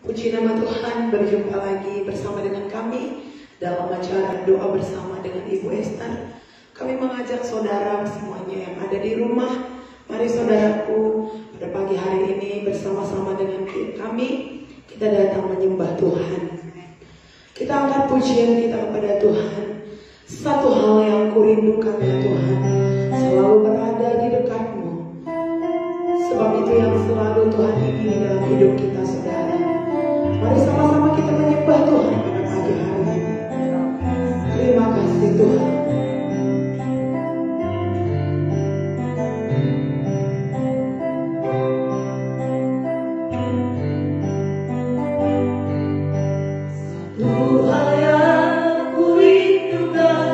Puji nama Tuhan, berjumpa lagi bersama dengan kami dalam acara doa bersama dengan Ibu Esther. Kami mengajak saudara semuanya yang ada di rumah, mari saudaraku, pada pagi hari ini bersama-sama dengan kami, kita datang menyembah Tuhan. Kita angkat pujian kita kepada Tuhan. Satu hal yang kurindukan ya Tuhan, selalu berada di dekatmu. Sebab itu yang selalu Tuhan ingini dalam hidup kita saudara. Mari sama-sama kita menyembah Tuhan pada pagi hari ini. Terima kasih Tuhan. Tuhan yang kurindukan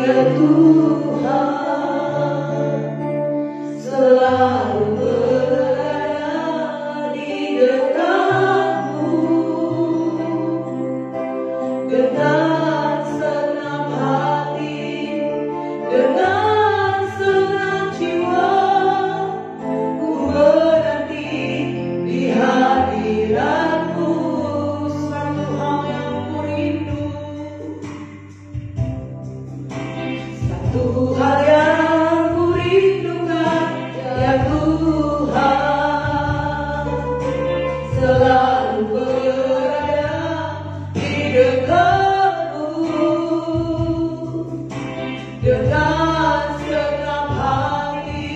ya Tuhan, selalu berada di dekatmu dengan senang hati, dengan senang jiwa, ku menanti di hadiratmu. Satu hal yang kurindu, satu hal yang kurindukan ya Tuhan, selalu berada di dekatmu dengan senang hati,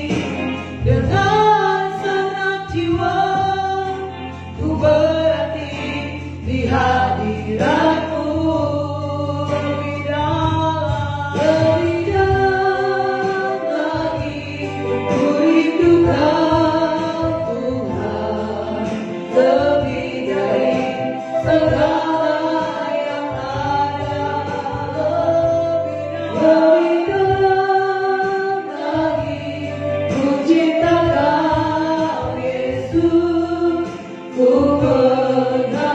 dengan senang jiwa, ku berarti di hadiratmu. Lebih dalam lagi ku rindukan Tuhan, lebih dari segala yang ada. Lebih dalam lagi ku cinta Kau Yesus, ku mengasihimu.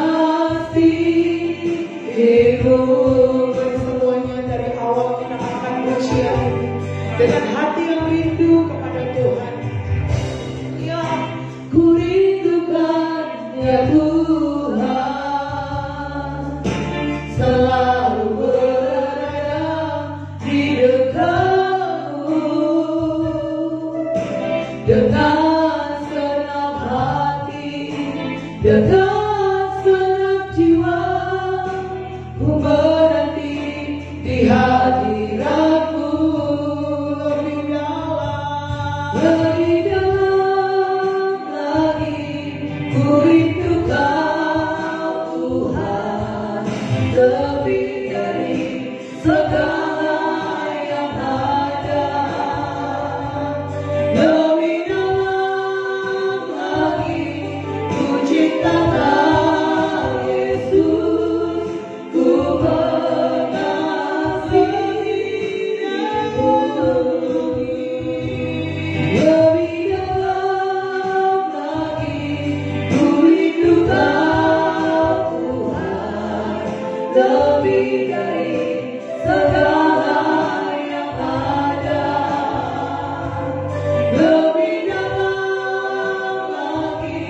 Mari semuanya dari awal kita akan pujian ini dengan hati yang rindu kepada Tuhan. Ya, ku rindukan ya Tuhan, selalu berada di dekatmu dengan senang hati, dengan senang jiwa, ku menanti di hadiratmu. Lebih dalam lagi ku rindukan Tuhan, lebih dari segala yang ada. Lebih dalam lagi ku cinta Kau Yesus, ku mengasihimu. Lebih dalam lagi ku rindukan Tuhan, lebih dari segala yang ada. Lebih dalam lagi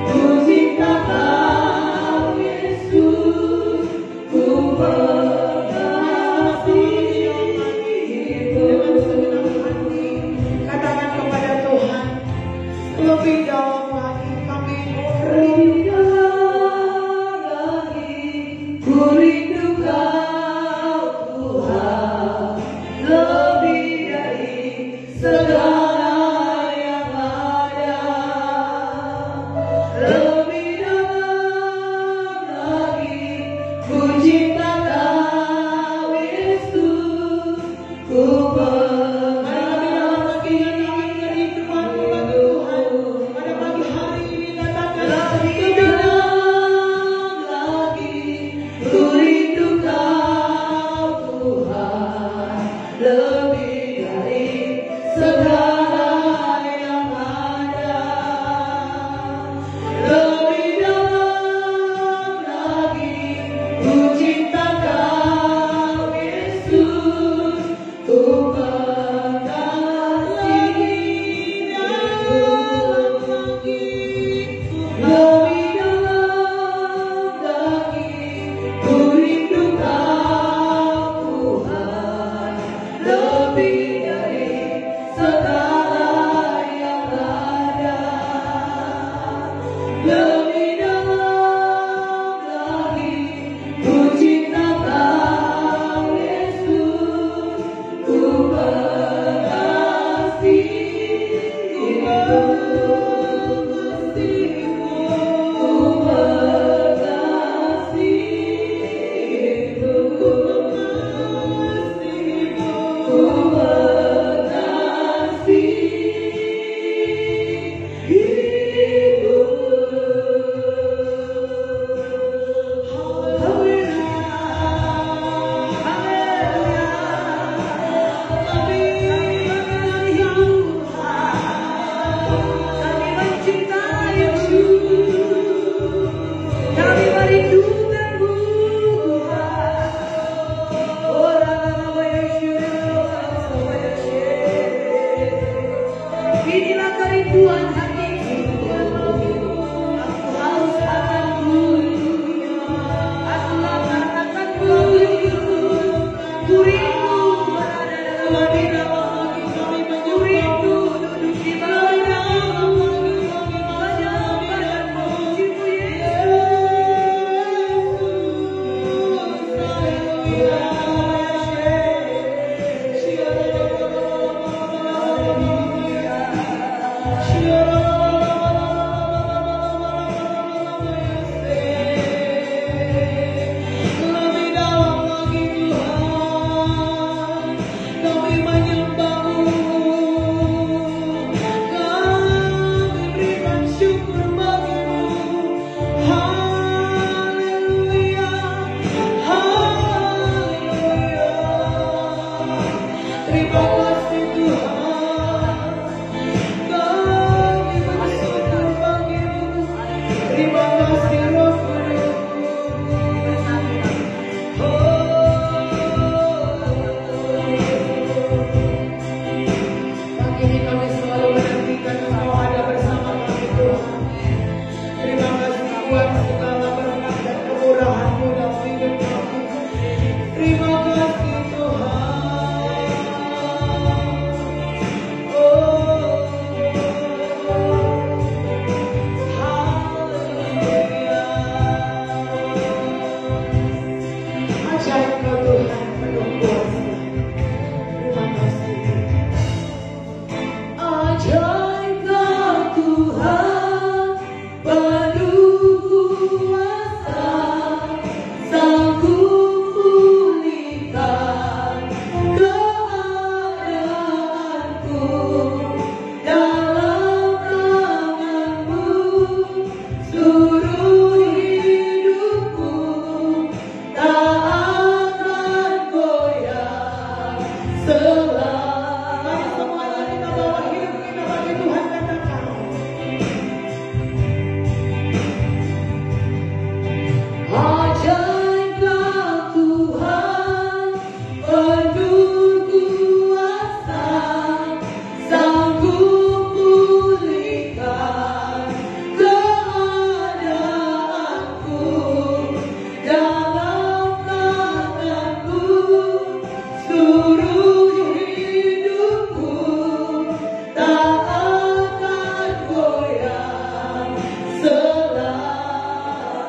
ku cinta Kau Yesus, ku mengasihimu. Dengan senang hati katakan kepada Tuhan, lebih dalam lagi kami Lebih dalam lagi ku rindukan Tuhan, Tuhan segala berkat dan kemurahan-Mu dalam hidup kami. Terima kasih Tuhan. Oh, haleluya. Ajaib Kau Tuhan, penuh kuasa. Terima kasih. Ajaib Kau Tuhan, penuh kuasa, sanggup pulihkan keadaanku. Dalam tangan-Mu seluruh hidupku tak akan goyah selama. Mari semuanya kita bawa hidup kita bagi Tuhan, katakan. Ajaib Kau Tuhan, penuh kuasa, sanggup pulihkan keadaanku. Dalam tangan-Mu seluruh hidupku tak akan goyah selama.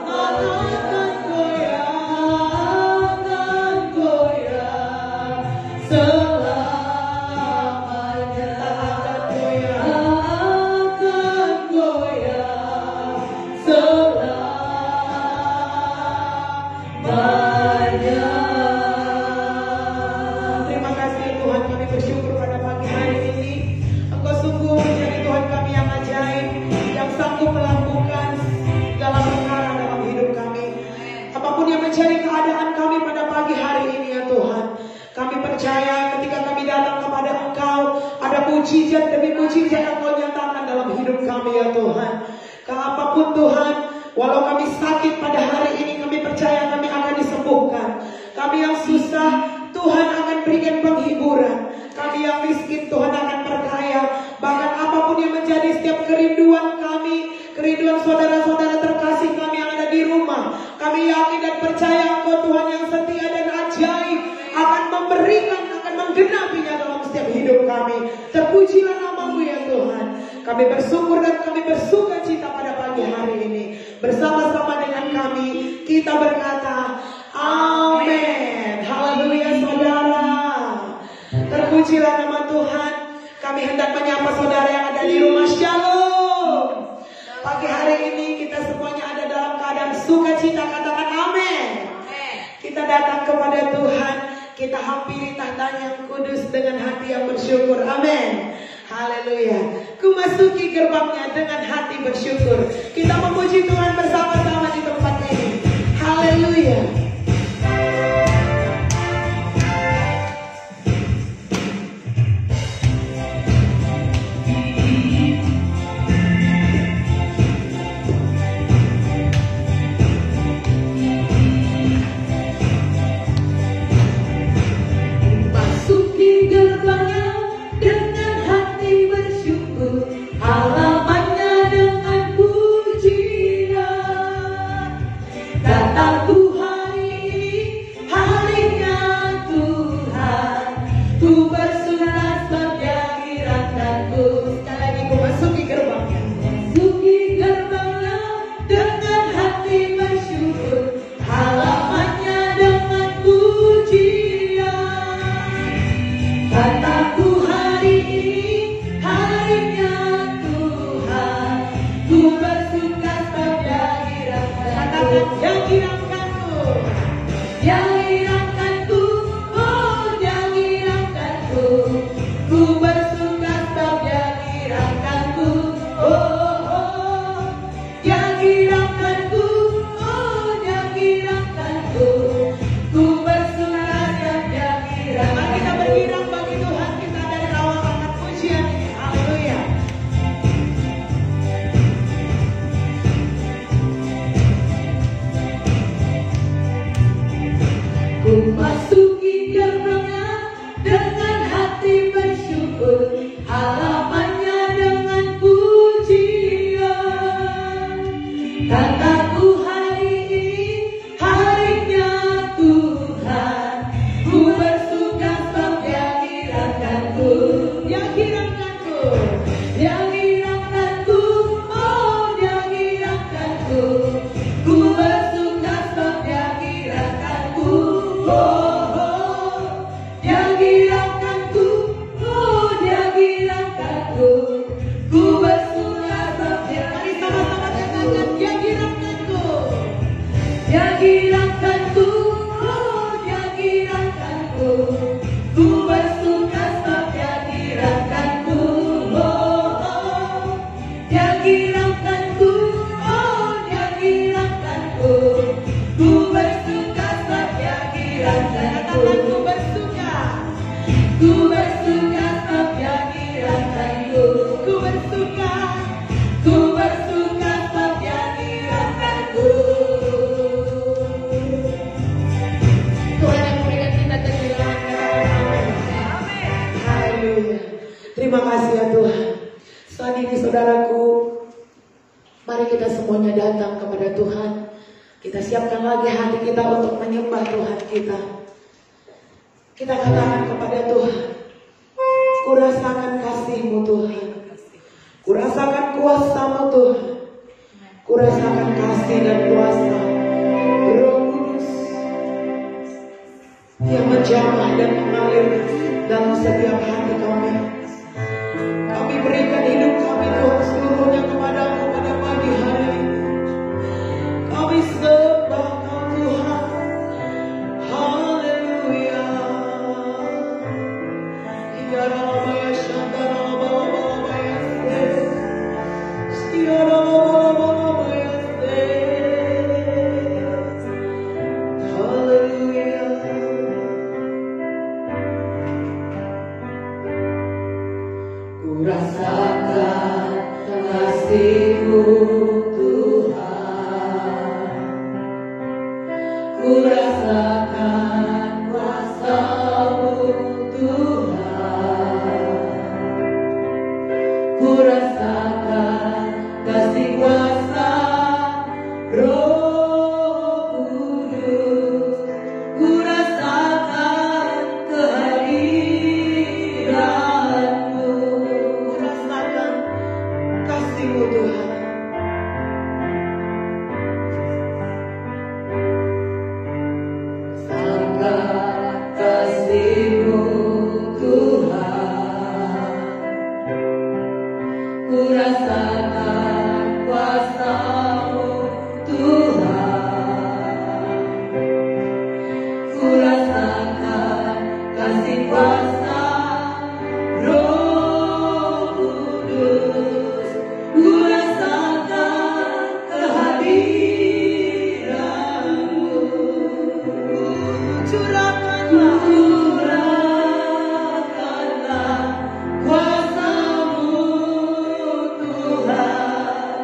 Akan goyah selamanya. Akan goyah selamanya. Terima kasih Tuhan, kami bersyukur pada pagi hari ini. Engkau sungguh menjadi Tuhan kami yang ajaib, yang sanggup melakukan segala perkara dalam hidup kami. Apapun yang menjadi keadaan kami pada pagi hari ini ya Tuhan, kami percaya ketika kami datang kepada Engkau, ada mujizat demi mujizat yang Engkau nyatakan dalam hidup kami ya Tuhan. Apapun Tuhan, walau kami sakit pada hari ini, kami percaya kami akan disembuhkan. Kami yang susah, Tuhan akan berikan penghiburan. Kami yang miskin, Tuhan akan berkaya. Bahkan apapun yang menjadi setiap kerinduan kami, kerinduan saudara-saudara terkasih kami yang ada di rumah, kami yakin dan percaya Engkau Tuhan yang setia dan ajaib akan memberikan, akan menggenapinya dalam setiap hidup kami. Terpujilah nama-Mu ya Tuhan. Kami bersyukur dan kami bersuka cita pada pagi hari ini. Bersama-sama dengan kami, kita berkata, amin. Haleluya saudara. Terpujilah nama Tuhan. Kami hendak menyapa saudara yang ada di rumah. Shalom. Pagi hari ini kita semuanya ada dalam keadaan sukacita. Katakan amin. Kita datang kepada Tuhan. Kita hampiri tahtanya yang kudus dengan hati yang bersyukur. Amin. Haleluya. Ku masuki gerbangnya dengan hati bersyukur. Kita memuji Tuhan bersama-sama di tempat ini. Haleluya. Masuki gerbangnya dengan hati bersyukur, halamannya dengan pujian. Datangku hari ini, harinya Tuhan, ku bersurat sebab Dia kirataku. Sekali lagi ku masuki gerbangnya. Masuki gerbangnya dengan hati bersyukur, halamannya dengan pujian. Kataku hari ini, harinya Tuhan, ku bersuka sebab Dia Katakan kirataku. yang hiraukanku. Dia hiraukanku, oh Dia hiraukanku, ku bersuka sebab Dia hiraukanku. Oh, Dia hiraukanku, oh Dia hiraukanku, ku bersuka sebab Dia Mari kita hiraukanku. bergirang bagi Tuhan. Kita dari awal angkat pujian ini. Haleluya. Ku masuki gerbangnya dengan hati bersyukur, halamannya dengan pujian. Kataku gerakanku, dia gerakanku, oh dia gerakanku. Ku bersuka sebab dia gerakanku, oh oh. Dia gerakanku, oh dia gerakanku. Ku bersuka sebab dia gerakanku. Ku bersuka, ku bersuka sebab dia gerakanku. Ku bersuka, ku bersuka sebab dia gerakanku. Tuhan yang memberikan kita kehilangan. Haleluya. Terima kasih ya Tuhan. Saat ini saudaraku, mari kita semuanya datang kepada Tuhan. Kita siapkan lagi hati kita untuk menyembah Tuhan kita. Kita katakan kepada Tuhan, kurasakan kasih-Mu Tuhan. Kurasakan kuasa-Mu Tuhan. Kurasakan kasih dan kuasa Roh Kudus yang menjamah dan mengalir dalam setiap hati kami. Kami berikan hidup kami Tuhan seluruhnya kepadamu pada pagi hari ini. Kami sembah Kau Tuhan. Haleluya. Ya Rabbi ya Shantara Baba ya Se. Ya Rabbi ya Se. Haleluya. Ku rasakan kasih-Mu Tuhan. Ku rasakan kuasa-Mu Tuhan. Ku rasakan kasih kuasa Roh Kudus. Ku rasakan kehadiran-Mu. Rasakan kasih-Mu Tuhan. Rasakan kasih-Mu Tuhan. Ku rasakan kuasa-Mu Tuhan. Ku rasakan kasih kuasa Roh Kudus. Ku rasakan kehadiran-Mu. Curahkanlah. Curahkanlah kuasa-Mu Tuhan.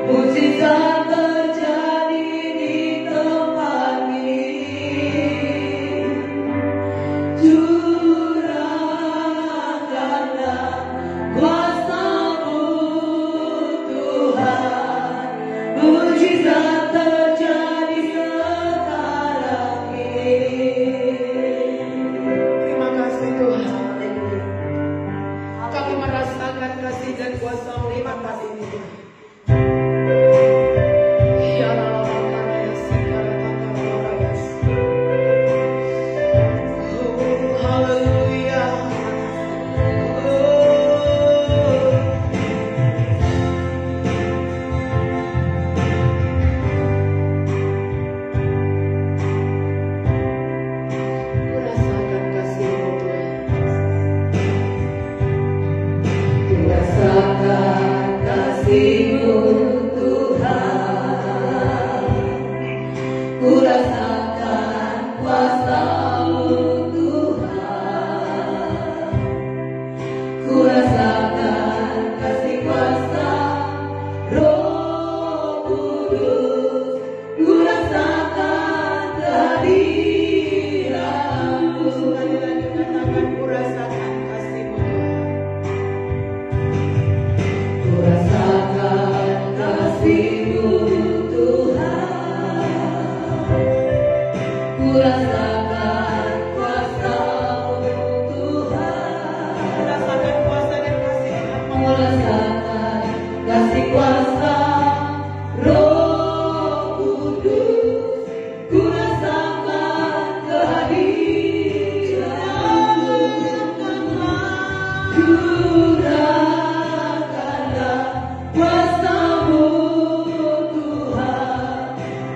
Mujizat terjadi di tempat ini. Curahkanlah kuasa-Mu Tuhan. Mujizat terjadi sekarang ini. Terima kasih Tuhan. Kami merasakan kasih dan kuasa-Mu di tempat ini. Ya Allah, ya segala tata ya. Oh, haleluya. Oh.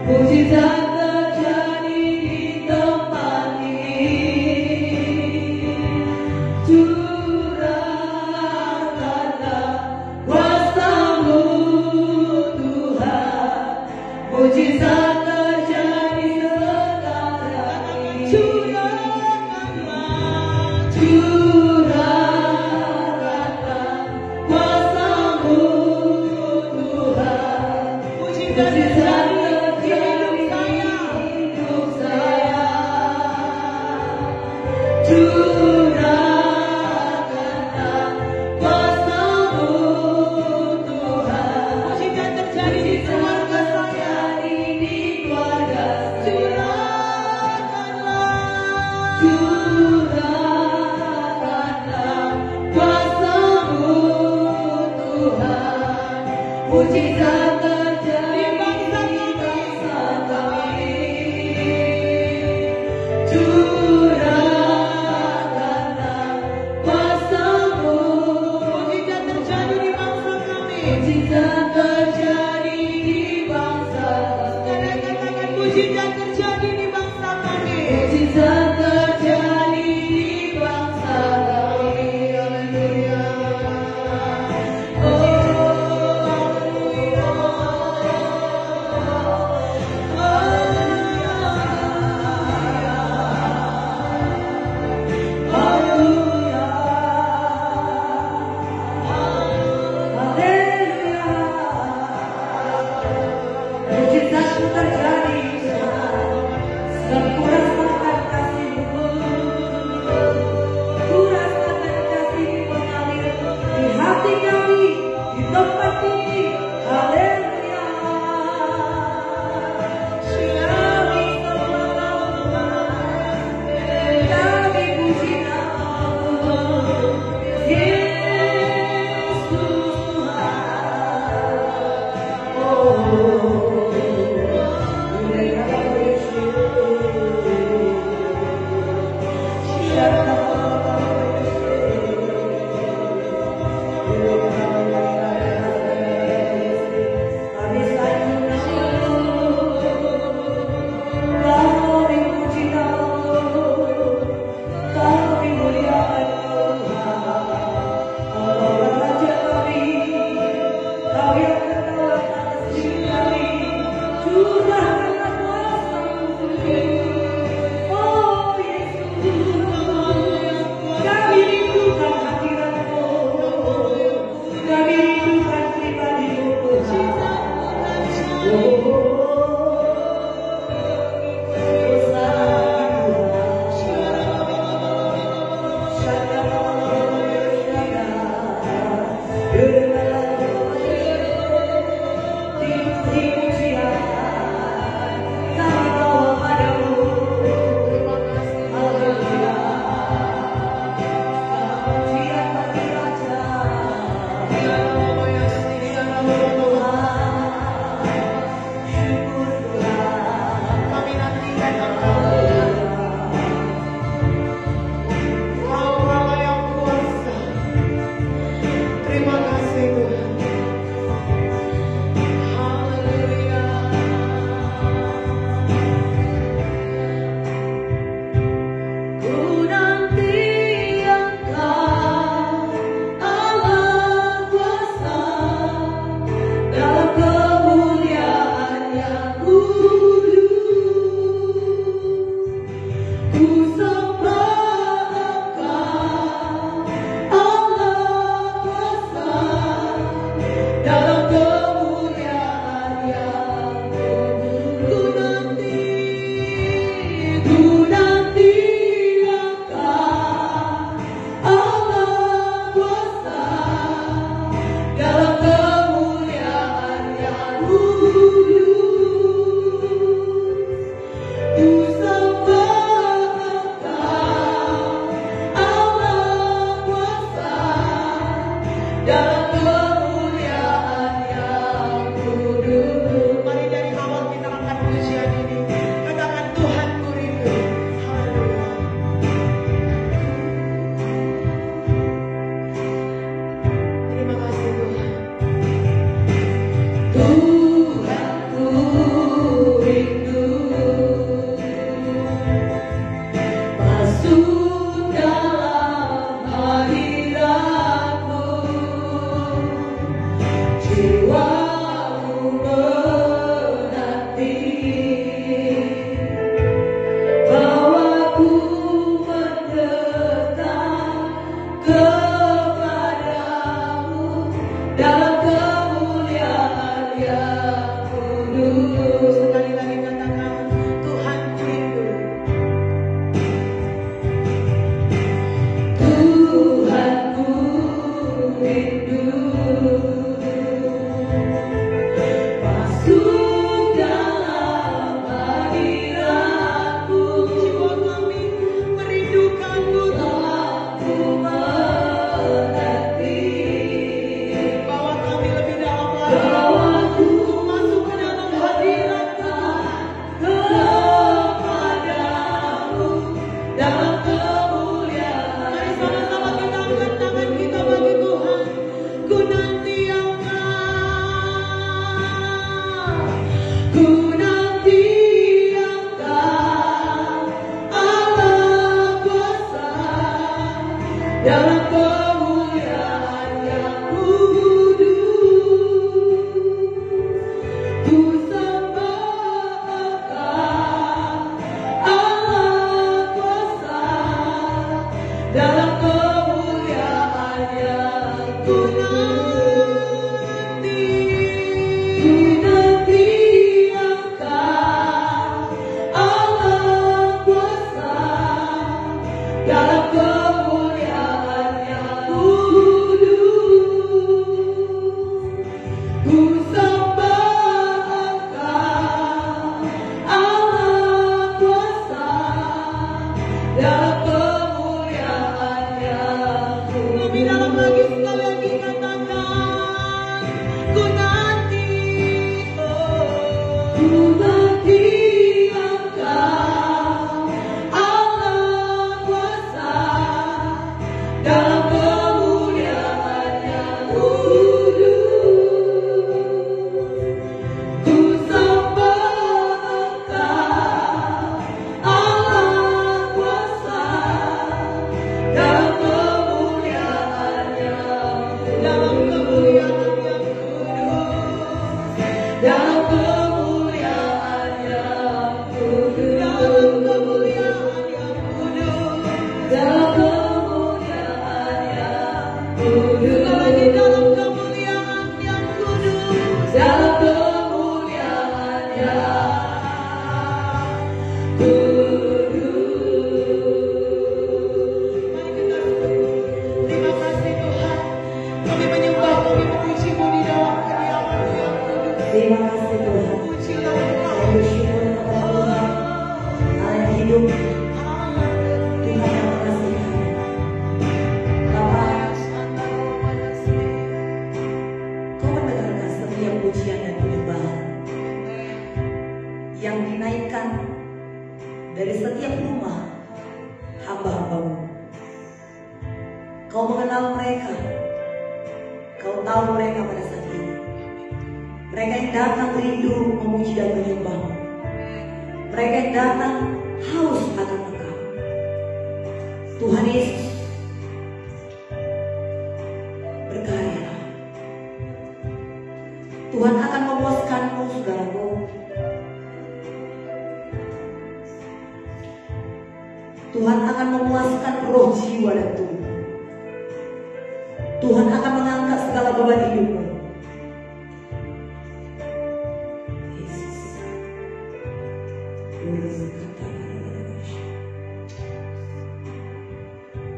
mujizat terjadi di tempat ini. Curahkanlah kuasa-Mu Tuhan, mujizat terjadi sekarang ini. Curahkanlah kuasa-Mu Tuhan, mujizat terjadi di hidup saya. Curahkanlah kuasa-Mu Tuhan, mujizat terjadi di keluarga saya, di keluarga saya. Curahkanlah kuasa-Mu Tuhan, mujizat terjadi di bangsa kami. Curahkanlah kuasa-Mu, mujizat terjadi di bangsa kami. Mujizat terjadi di bangsa kami. Katakan mujizat terjadi di bangsa kami. Mujizat terjadi di bangsa kami. Haleluya. Mujizat terjadi, sempurna rasakan kasih-Mu, ku rasakan kasih-Mu mengalir di hati kami, di tempat ini. Haleluya. Kami sembah, kami puji nama-Mu, Yesus Tuhan. Oh,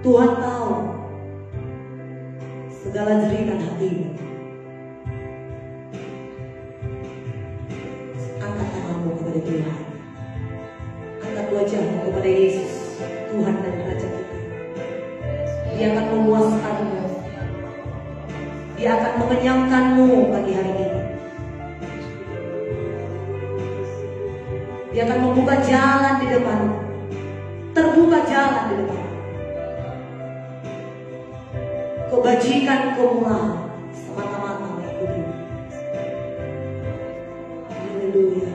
Tuhan tahu segala jeritan hatimu. Angkat tanganmu kepada Tuhan. Angkat wajahmu kepada Yesus, Tuhan dan Raja kita. Dia akan memuaskanmu. Dia akan mengenyangkanmu pagi hari ini. Dia akan membuka jalan di depanmu. Terbuka jalan di depanmu. Kebajikan, kemurahan semata-mata mengikuti. Haleluya.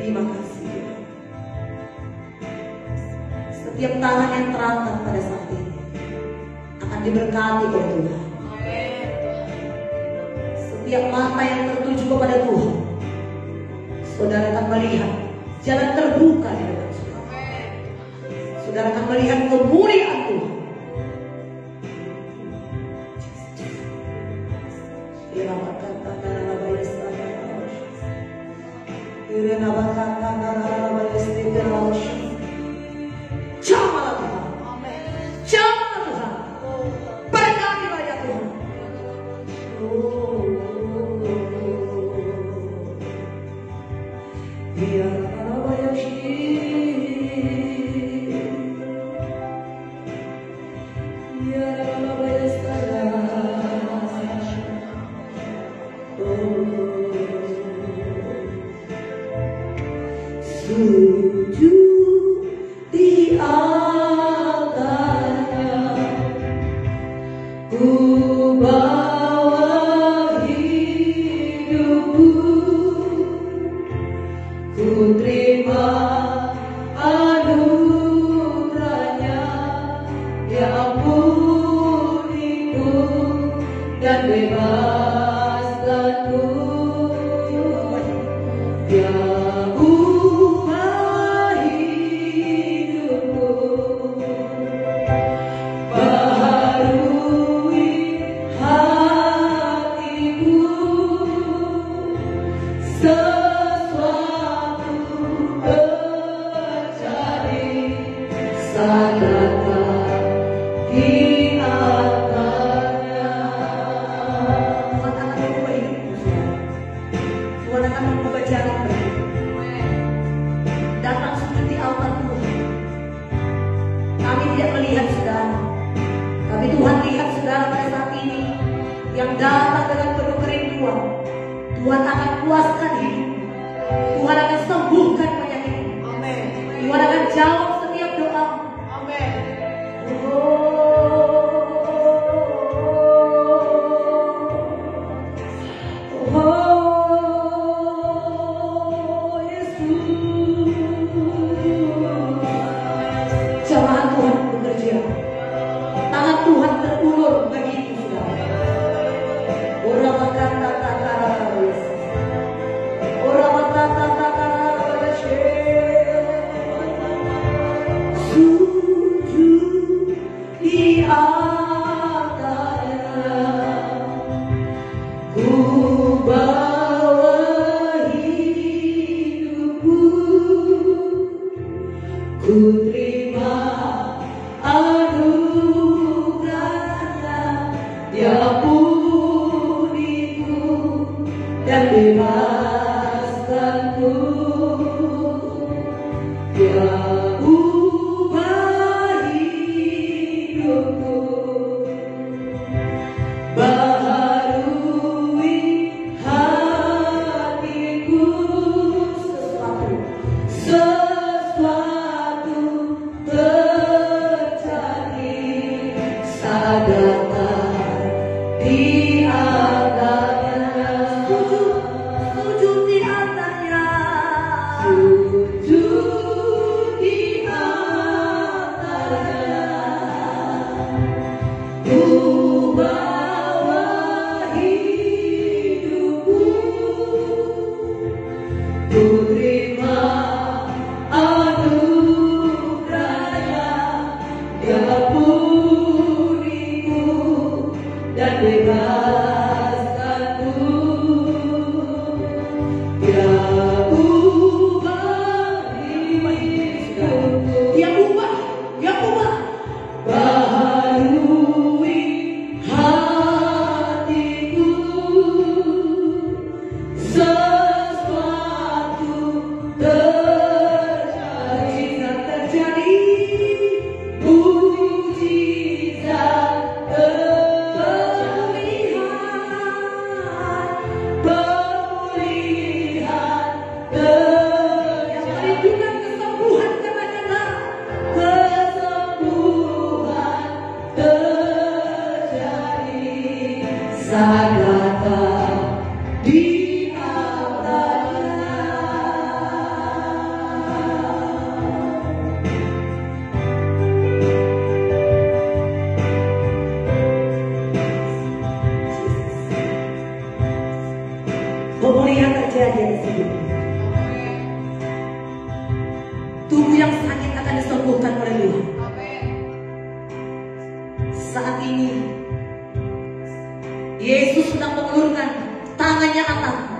Terima kasih Tuhan. Setiap tangan yang terangkat pada saat ini akan diberkati oleh Tuhan. Setiap mata yang tertuju kepada Tuhan, saudara akan melihat jalan terbuka di depan saudara. Saudara akan melihat kemuliaan Tuhan. Jamalah Tuhan, jamalah Tuhan, berkatilah ya Tuhan. Sujud di altarnya, ku bawa hidupku. ku terima anugerahnya, Dia ampuniku dan bebaskanku. Dia ubah hidupku, baharui hatiku, sesuatu terjadi, sadarkah di antara. Tuhan akan mengubah hidupmu, Tuhan akan mengubah jalan baru. Datang sujud di altar Tuhan. Kami tidak melihat saudara, tapi Tuhan lihat saudara pada saat ini yang datang dengan penuh kerinduan. Tuhan akan puaskan hidupmu, Tuhan akan sembuhkan penyakitmu, Amin. Tuhan akan jawab setiap doa. Amin. Jamaah Tuhan bekerja, tangan Tuhan terulur bagi itu saudara. Orang berkata sujud di atasnya, ku bawa hidupku, ku terima anugerahnya, Dia ampuniku dan bebaskanku. Dia ubah hidupku, baharui hatiku, sesuatu terjadi, sadarkah di antara. Sujud di antara, sujud di antara, ku bawa hidupku, ku terima anugerahnya, Dia ampuniku dan bebaskanku. Dia ubah hidupku, Dia ubah, baharui hatiku, sesuatu terjadi, mujizat pemulihan yang merindukan kesembuhan karena kesembuhan terjadi, sadarkah di antara. Pemulihan terjadi di sini. Tubuh yang sakit akan disembuhkan oleh Tuhan. Saat ini Yesus sedang mengulurkan tangannya atasmu.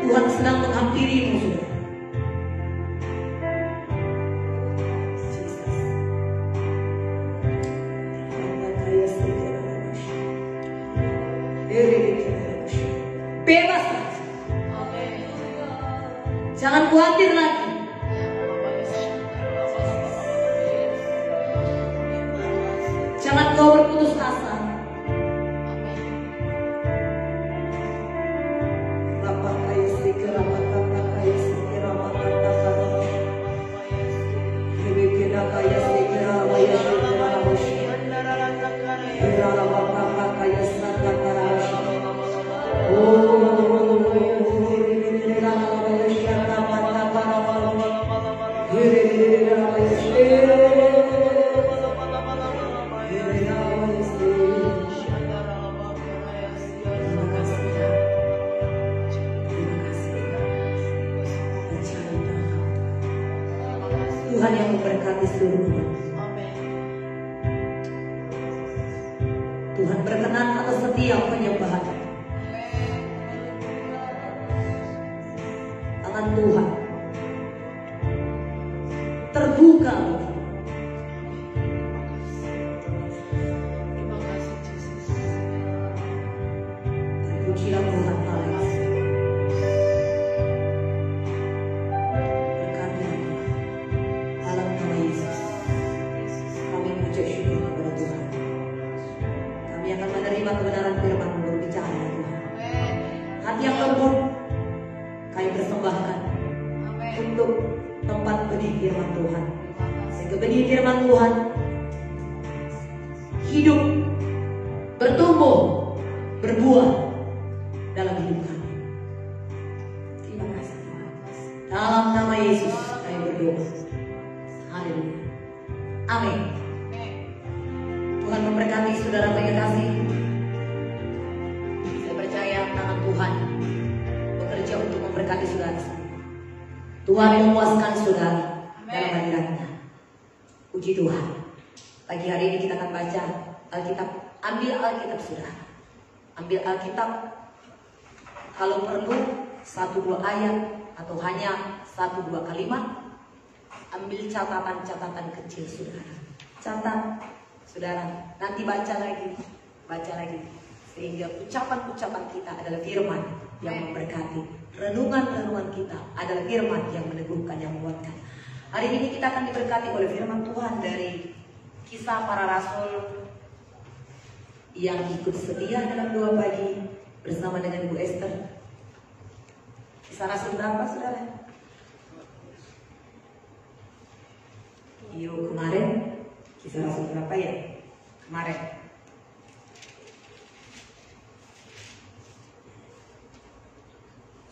Tuhan sedang menghampirimu, saudara. Bebas, jangan khawatir lagi. Jangan kau berputus asa. Kaya seluruh umat. Amin. Tuhan berkenan atas setiap penyembahan. Tangan Tuhan terbuka. Terima kasih Yesus. Pujilah Tuhan, haleluya. Berkati hati dalam nama Yesus. Kami mengucap syukur kepada Tuhan. Kami akan menerima kebenaran firman berbicara ya Tuhan. Hati yang lembut kami persembahkan untuk tempat benih firman Tuhan. Sehingga benih firman Tuhan hidup, bertumbuh, berbuah dalam hidup kami. Terima kasih Tuhan. Dalam nama Yesus kami berdoa. Haleluya. Amin. Tuhan memberkati saudara pengasih. Saya percaya tangan Tuhan bekerja untuk memberkati saudara. Tuhan memuaskan saudara dalam hadiratnya. Puji Tuhan. Pagi hari ini kita akan baca Alkitab. Ambil Alkitab saudara. Ambil Alkitab. Kalau perlu 1-2 ayat atau hanya 1-2 kalimat. Ambil catatan-catatan kecil saudara. Catat saudara. Nanti baca lagi. Sehingga ucapan-ucapan kita adalah firman yang memberkati. Renungan-renungan kita adalah firman yang meneguhkan, yang menguatkan. Hari ini kita akan diberkati oleh firman Tuhan dari Kisah Para Rasul yang ikut setia dalam doa pagi bersama dengan Bu Esther. Kisah Rasul berapa saudara? Yuk kemarin Kisah Rasul berapa ya? Kemarin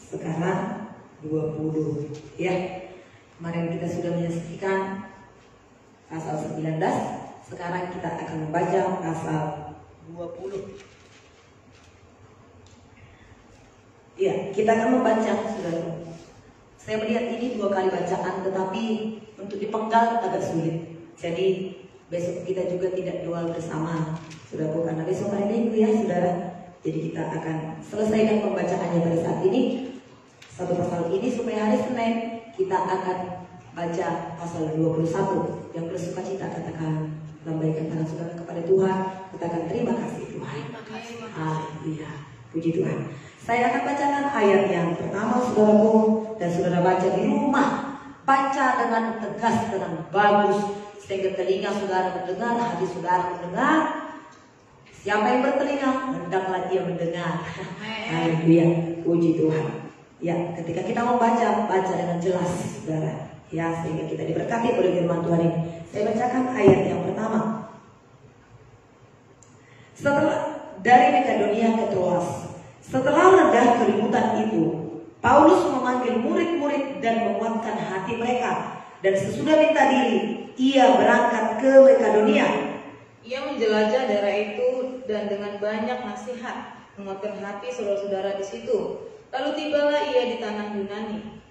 sekarang 20 ya. Kemarin kita sudah menyaksikan pasal 19. Sekarang kita akan membaca pasal 20. Ya, kita akan membaca saudara. Saya melihat ini 2 kali bacaan, tetapi untuk dipenggal agak sulit. Jadi besok kita juga tidak doa bersama, saudara, karena besok hari Minggu ya saudara. Jadi kita akan selesaikan pembacaannya pada saat ini. Satu pasal ini supaya hari Senin kita akan baca pasal 21. Yang bersuka cita katakan, lambaikan tangan saudara kepada Tuhan, katakan terima kasih Tuhan. Haleluya. Puji Tuhan. Saya akan bacakan ayat yang pertama saudaraku, dan saudara baca di rumah. Baca dengan tegas, dengan bagus, sehingga telinga saudara mendengar, hati saudara mendengar. Siapa yang bertelinga, hendaklah dia mendengar. Haleluya. Puji Tuhan. Ya, ketika kita membaca, baca dengan jelas, saudara. Ya, sehingga kita diberkati oleh firman Tuhan ini. Saya bacakan ayat yang pertama. Setelah dari Makedonia ke Troas, setelah reda keributan itu, Paulus memanggil murid-murid dan menguatkan hati mereka. Dan sesudah minta diri, ia berangkat ke Makedonia. Ia menjelajah daerah itu dan dengan banyak nasihat menguatkan hati saudara-saudara di situ. Lalu tibalah ia di tanah Yunani.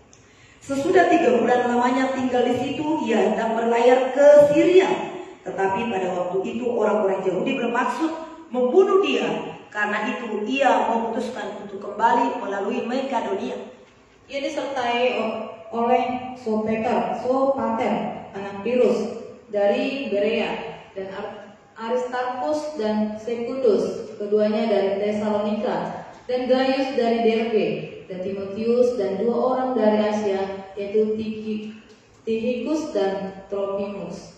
Sesudah 3 bulan lamanya tinggal di situ, ia hendak berlayar ke Syria. Tetapi pada waktu itu orang-orang Yahudi bermaksud membunuh dia. Karena itu ia memutuskan untuk kembali melalui Makedonia. Ia disertai oleh Sopater, anak Pirus dari Berea, dan Aristarchus dan Secundus, keduanya dari Tesalonika, dan Gaius dari Derbe, dan Timotius dan 2 orang dari Asia, yaitu Tychicus dan Trophimus.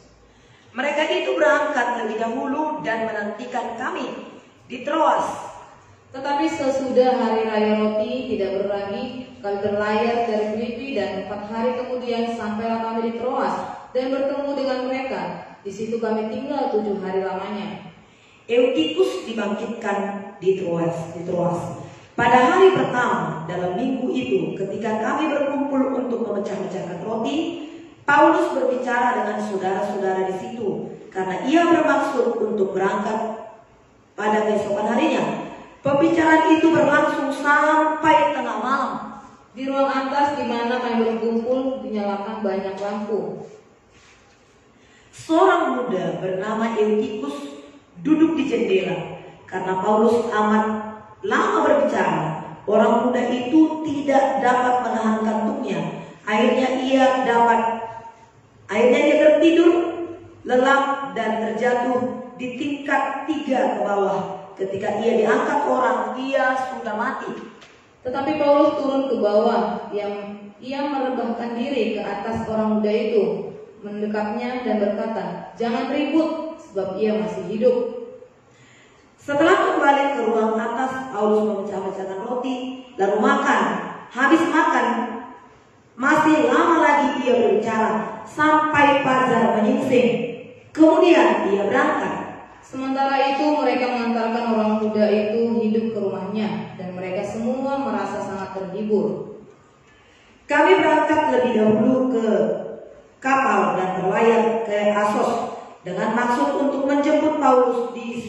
Mereka itu berangkat lebih dahulu dan menantikan kami di Troas. Tetapi sesudah hari raya roti tidak berlagi, kami berlayar dari Filipi, dan 4 hari kemudian sampailah kami di Troas dan bertemu dengan mereka. Di situ kami tinggal 7 hari lamanya. Eutikus dibangkitkan di Troas. Pada hari pertama dalam minggu itu, ketika kami berkumpul untuk memecah-mecahkan roti, Paulus berbicara dengan saudara-saudara di situ, karena ia bermaksud untuk berangkat pada keesokan harinya. Pembicaraan itu berlangsung sampai tengah malam. Di ruang atas di mana kami berkumpul dinyalakan banyak lampu. seorang muda bernama Eutikus duduk di jendela. Karena Paulus amat lama berbicara, orang muda itu tidak dapat menahan kantuknya. Akhirnya dia tertidur lelap dan terjatuh di tingkat 3 ke bawah. Ketika ia diangkat orang, dia sudah mati. Tetapi Paulus turun ke bawah, ia merebahkan diri ke atas orang muda itu, mendekapnya dan berkata, "Jangan ribut, sebab ia masih hidup." Setelah kembali ke ruang atas, Paulus memecah-mecahkan roti, lalu makan. Habis makan, masih lama lagi ia berbicara, sampai fajar menyingsing. Kemudian ia berangkat. Sementara itu mereka mengantarkan orang muda itu hidup ke rumahnya, dan mereka semua merasa sangat terhibur. Kami berangkat lebih dahulu ke kapal dan berlayar ke Asos dengan maksud untuk menjemput Paulus di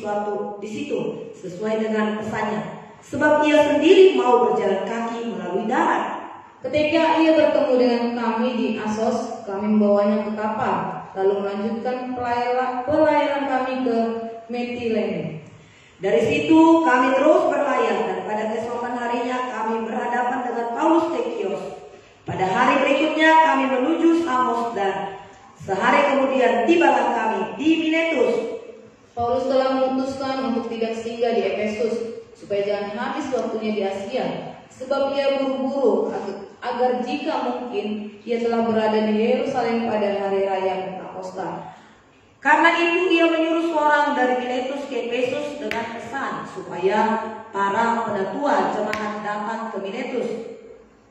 situ sesuai dengan pesannya, sebab ia sendiri mau berjalan kaki melalui darat. Ketika ia bertemu dengan kami di Asos, kami membawanya ke kapal, lalu melanjutkan pelayaran kami ke Metilene. Dari situ kami terus berlayar, dan pada keesokan harinya kami berhadapan dengan Paulus di Kios. Pada hari berikutnya kami menuju Samos, dan sehari kemudian tibalah kami di Miletus. Paulus telah memutuskan untuk tidak singgah di Efesus, supaya jangan habis waktunya di Asia, sebab ia buru-buru agar jika mungkin ia telah berada di Yerusalem pada hari raya Pentakosta. Karena itu ia menyuruh seorang dari Miletus ke Efesus dengan pesan supaya para penatua jemaat datang ke Miletus.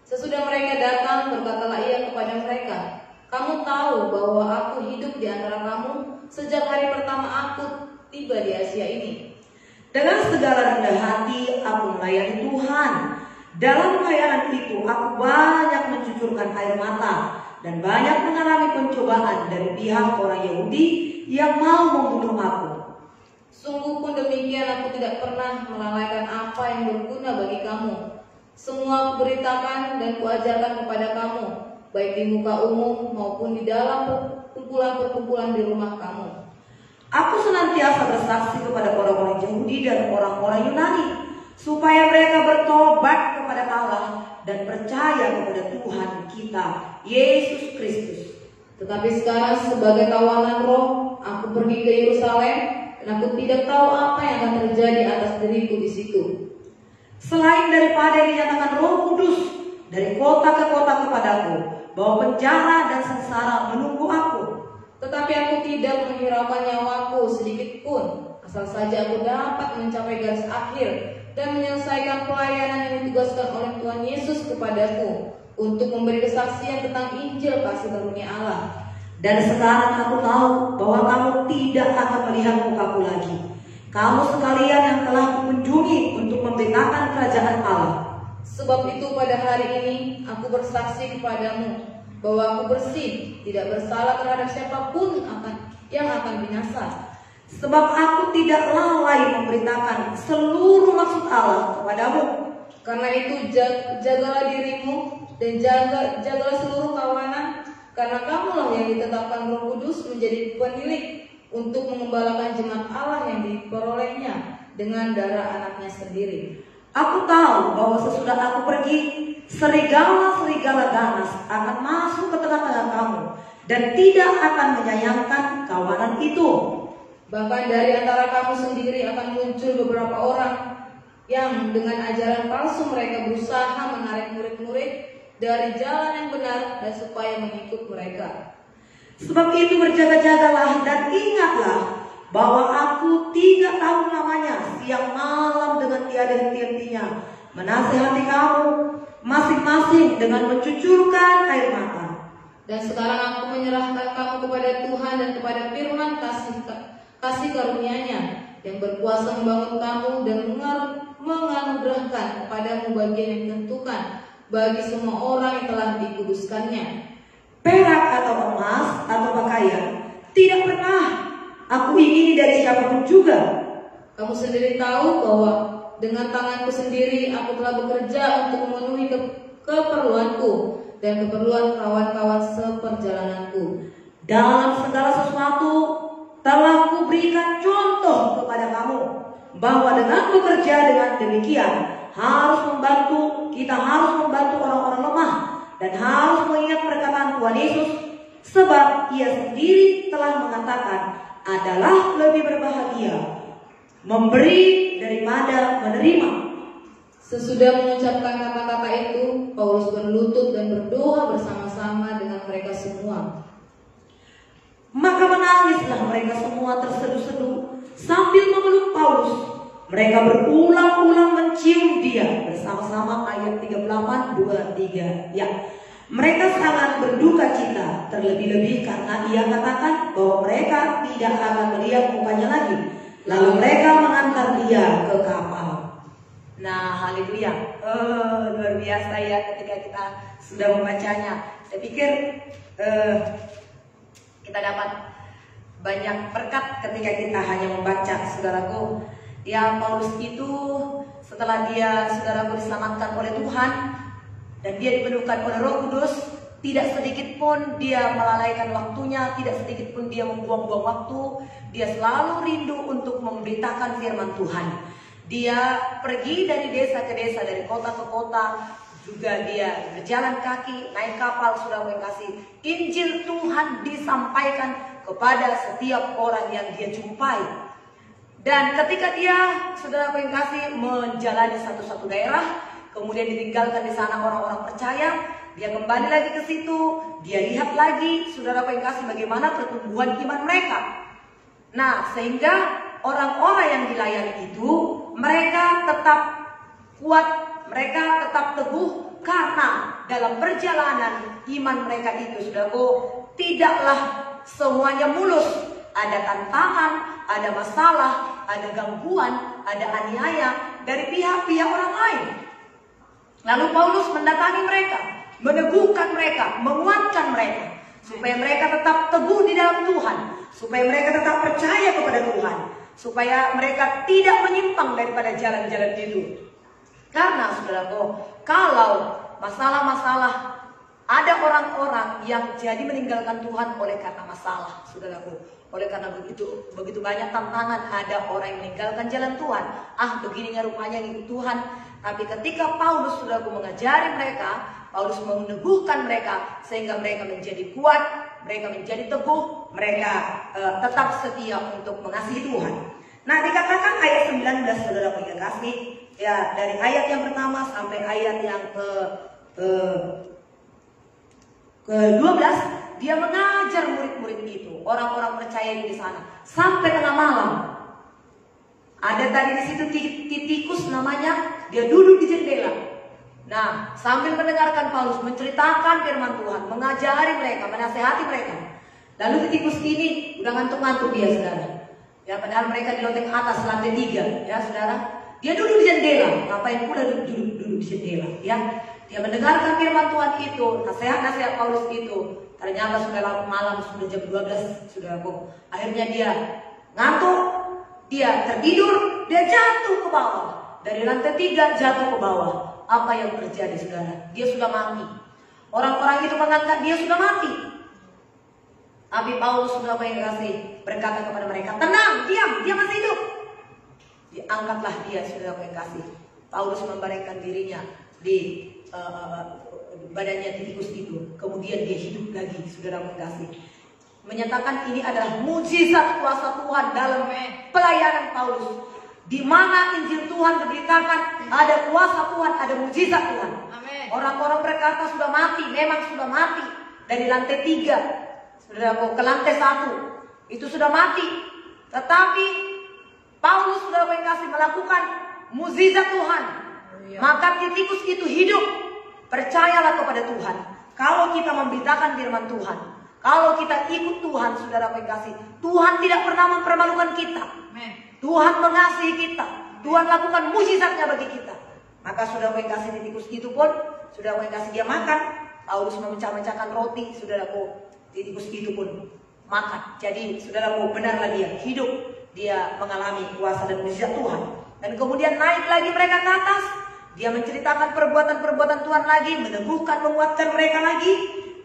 Sesudah mereka datang, berkatalah ia kepada mereka, "Kamu tahu bahwa aku hidup di antara kamu sejak hari pertama aku tiba di Asia ini. Dengan segala rendah hati aku melayani Tuhan. Dalam pelayanan itu aku banyak mencucurkan air mata dan banyak mengalami pencobaan dari pihak orang Yahudi yang mau membunuh aku. Sungguh pun demikian, aku tidak pernah melalaikan apa yang berguna bagi kamu. Semua aku beritakan dan kuajarkan kepada kamu, baik di muka umum maupun di dalam perkumpulan-perkumpulan di rumah kamu. Aku senantiasa bersaksi kepada orang-orang Yahudi dan orang-orang Yunani, supaya mereka bertobat kepada Allah dan percaya kepada Tuhan kita, Yesus Kristus. Tetapi sekarang sebagai tawanan roh, aku pergi ke Yerusalem, dan aku tidak tahu apa yang akan terjadi atas diriku di situ. Selain daripada yang dinyatakan Roh Kudus dari kota ke kota kepadaku, bahwa penjara dan sengsara menunggu aku. Tetapi aku tidak menghiraukan nyawaku sedikit pun, asal saja aku dapat mencapai garis akhir dan menyelesaikan pelayanan yang ditugaskan oleh Tuhan Yesus kepadaku untuk memberi kesaksian tentang Injil kasih karunia Allah. Dan sekarang aku tahu bahwa kamu tidak akan melihat mukaku lagi. Kamu sekalian yang telah kunjungi untuk memberitakan kerajaan Allah. Sebab itu pada hari ini aku bersaksi kepadamu bahwa aku bersih, tidak bersalah terhadap siapapun yang akan binasa. Sebab aku tidak lalai memberitakan seluruh maksud Allah kepadamu. Karena itu jagalah dirimu dan jagalah seluruh kawanan, karena kamulah yang ditetapkan Roh Kudus menjadi penilik untuk mengembalakan jemaat Allah yang diperolehnya dengan darah anaknya sendiri. Aku tahu bahwa sesudah aku pergi, serigala-serigala ganas akan masuk ke tengah-tengah kamu dan tidak akan menyayangkan kawanan itu. Bahkan dari antara kamu sendiri akan muncul beberapa orang yang dengan ajaran palsu mereka berusaha menarik murid-murid dari jalan yang benar dan supaya mengikut mereka. Sebab itu berjaga-jagalah dan ingatlah bahwa aku 3 tahun lamanya siang malam dengan tiada henti-hentinya menasihati kamu masing-masing dengan mencucurkan air mata. Dan sekarang aku menyerahkan kamu kepada Tuhan dan kepada firman kasih karunia-Nya yang berkuasa membangun kamu dan menganugerahkan kepadamu bagian yang ditentukan bagi semua orang yang telah dikuduskannya. Perak atau emas atau pakaian tidak pernah aku ingini dari siapapun juga. Kamu sendiri tahu bahwa dengan tanganku sendiri aku telah bekerja untuk memenuhi keperluanku dan keperluan kawan-kawan seperjalananku. dalam segala sesuatu telah kuberikan contoh kepada kamu, bahwa dengan bekerja dengan demikian kita harus membantu orang-orang lemah, dan harus mengingat perkataan Tuhan Yesus, sebab Ia sendiri telah mengatakan, adalah lebih berbahagia memberi daripada menerima. Sesudah mengucapkan kata-kata itu, Paulus berlutut dan berdoa bersama-sama dengan mereka semua. Maka menangislah mereka semua terseduh-seduh sambil memeluk Paulus. Mereka berulang-ulang mencium dia, bersama-sama ayat 38, 2, 3. Ya, mereka sangat berduka cita, terlebih-lebih karena ia katakan bahwa mereka tidak akan melihat mukanya lagi. Lalu mereka mengantar dia ke kapal. Nah, haleluya, luar biasa ya ketika kita sudah membacanya. Saya pikir kita dapat banyak berkat ketika kita hanya membaca, saudaraku. Ya, Paulus itu setelah dia, saudaraku, diselamatkan oleh Tuhan dan dia dipenuhkan oleh Roh Kudus, tidak sedikit pun dia melalaikan waktunya, tidak sedikit pun dia membuang-buang waktu. Dia selalu rindu untuk memberitakan firman Tuhan. Dia pergi dari desa ke desa, dari kota ke kota, juga dia berjalan kaki, naik kapal, sudah mengasihi. Injil Tuhan disampaikan kepada setiap orang yang dia jumpai. Dan ketika dia, saudara mengasihi, menjalani satu daerah, kemudian ditinggalkan di sana orang-orang percaya, dia kembali lagi ke situ, dia lihat lagi, saudara mengasihi, bagaimana pertumbuhan iman mereka. Nah, sehingga orang-orang yang dilayani itu, mereka tetap kuat, mereka tetap teguh, karena dalam perjalanan iman mereka itu, saudaraku, tidaklah semuanya mulus. Ada tantangan, ada masalah, ada gangguan, ada aniaya dari pihak-pihak orang lain. Lalu Paulus mendatangi mereka, meneguhkan mereka, menguatkan mereka, supaya mereka tetap teguh di dalam Tuhan, supaya mereka tetap percaya kepada Tuhan, supaya mereka tidak menyimpang daripada jalan-jalan itu. Karena, saudaraku, kalau masalah-masalah, ada orang-orang yang jadi meninggalkan Tuhan oleh karena masalah, saudaraku. Oleh karena begitu banyak tantangan, ada orang yang meninggalkan jalan Tuhan. Begininya rupanya ngikut Tuhan. Tapi ketika Paulus, saudaraku, mengajari mereka, Paulus meneguhkan mereka, sehingga mereka menjadi kuat, mereka menjadi teguh, mereka tetap setia untuk mengasihi Tuhan. Nah, dikatakan ayat 19, saudara yang kasih, ya, dari ayat yang pertama sampai ayat yang ke-12, dia mengajar murid-murid itu, orang-orang percaya di sana, sampai tengah malam. Ada tadi di situ Titikus namanya, dia duduk di jendela. Nah, sambil mendengarkan Paulus menceritakan firman Tuhan, mengajari mereka, menasehati mereka. Lalu Titikus ini udah ngantuk-ngantuk dia, saudara. Ya, padahal mereka di loteng atas lantai 3, ya, saudara. Dia duduk di jendela, ngapain pula duduk di jendela, ya. Dia mendengarkan firman Tuhan itu, nasihat-nasihat Paulus itu. Ternyata sudah larut malam, sudah jam 12, saudaraku. Akhirnya dia ngantuk, dia tertidur, dia jatuh ke bawah. Dari lantai 3 jatuh ke bawah. Apa yang terjadi, saudara? Dia sudah mati. Orang-orang itu mengangkat dia sudah mati. Tapi Paulus sudah kasih berkata kepada mereka, tenang, diam, dia masih hidup. Diangkatlah dia, sudah kasih. Paulus membaringkan dirinya di badannya Titikus itu, kemudian dia hidup lagi, saudara mengasihi. Menyatakan ini adalah mujizat kuasa Tuhan dalam pelayanan Paulus, di mana Injil Tuhan diberitakan, ada kuasa Tuhan, ada mujizat Tuhan. Orang-orang berkata sudah mati, memang sudah mati. Dari lantai 3, saudara, ke lantai 1 itu sudah mati, tetapi Paulus, saudara mengasihi, melakukan mujizat Tuhan. Maka Titikus itu hidup. Percayalah kepada Tuhan. Kalau kita memberitakan firman Tuhan, kalau kita ikut Tuhan, saudara mengasihi, Tuhan tidak pernah mempermalukan kita. Tuhan mengasihi kita. Tuhan lakukan mujizatnya bagi kita. Maka saudara mengasihi, Titikus itu pun, saudara mengasihi, dia makan. Paulus memecah-mecahkan roti, saudaraku. Titikus itu pun makan. Jadi saudaraku, benarlah dia hidup. Dia mengalami kuasa dan mujizat Tuhan. Dan kemudian naik lagi mereka ke atas. Dia menceritakan perbuatan-perbuatan Tuhan lagi, meneguhkan, menguatkan mereka lagi.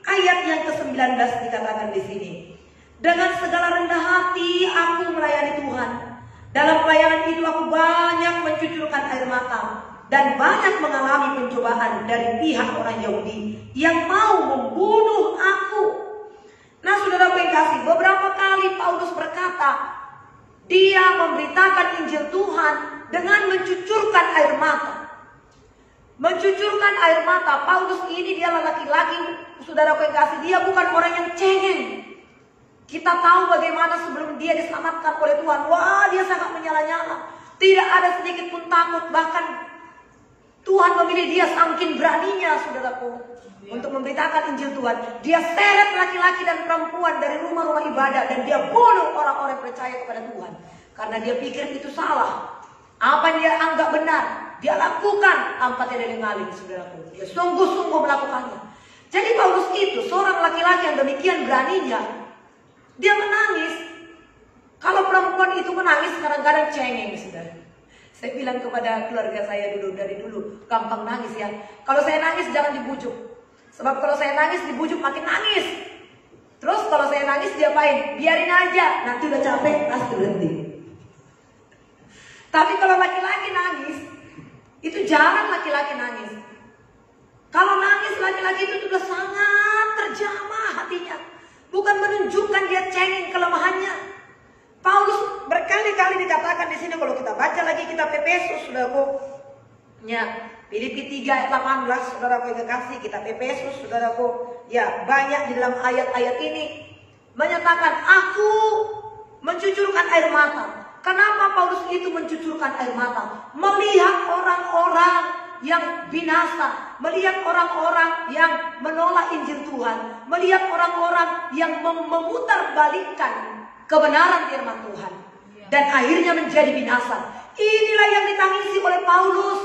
Ayat yang ke-19 dikatakan di sini. Dengan segala rendah hati aku melayani Tuhan. Dalam pelayanan itu aku banyak mencucurkan air mata dan banyak mengalami pencobaan dari pihak orang Yahudi yang mau membunuh aku. Nah, saudara yang kasih, beberapa kali Paulus berkata, dia memberitakan Injil Tuhan dengan mencucurkan air mata. Mencucurkan air mata. Paulus ini dia laki-laki, saudara yang kasih, dia bukan orang yang cengeng. Kita tahu bagaimana sebelum dia diselamatkan oleh Tuhan, wah dia sangat menyala-nyala. Tidak ada sedikit pun takut, bahkan Tuhan memilih dia saking beraninya, saudaraku, untuk memberitakan Injil Tuhan. Dia seret laki-laki dan perempuan dari rumah-rumah ibadah dan dia bunuh orang-orang yang percaya kepada Tuhan. Karena dia pikir itu salah. Apa yang dia anggap benar, dia lakukan tanpa tidak dengaling, saudaraku. Dia sungguh-sungguh melakukannya. Jadi Paulus itu seorang laki-laki yang demikian beraninya. Dia menangis. Kalau perempuan itu menangis kadang-kadang cengeng, saudara. Saya bilang kepada keluarga saya dari dulu, gampang nangis ya. Kalau saya nangis jangan dibujuk. Sebab kalau saya nangis dibujuk makin nangis. Terus kalau saya nangis diapain? Biarin aja, nanti udah capek pasti berhenti. Tapi kalau laki-laki nangis, itu jarang laki-laki nangis. Kalau nangis laki-laki itu sudah sangat terjamah hatinya. Bukan menunjukkan dia cengeng kelemahannya. Paulus berkali-kali dikatakan di sini, kalau kita baca lagi kitab Efesus, saudaraku, ya, Filipi 3 ayat 18, saudaraku yang kekasih, kitab Efesus, saudaraku, ya, banyak di dalam ayat-ayat ini menyatakan aku mencucurkan air mata. Kenapa Paulus itu mencucurkan air mata? Melihat orang-orang yang binasa, melihat orang-orang yang menolak Injil Tuhan, melihat orang-orang yang memutarbalikkan kebenaran firman Tuhan dan akhirnya menjadi binasa. Inilah yang ditangisi oleh Paulus.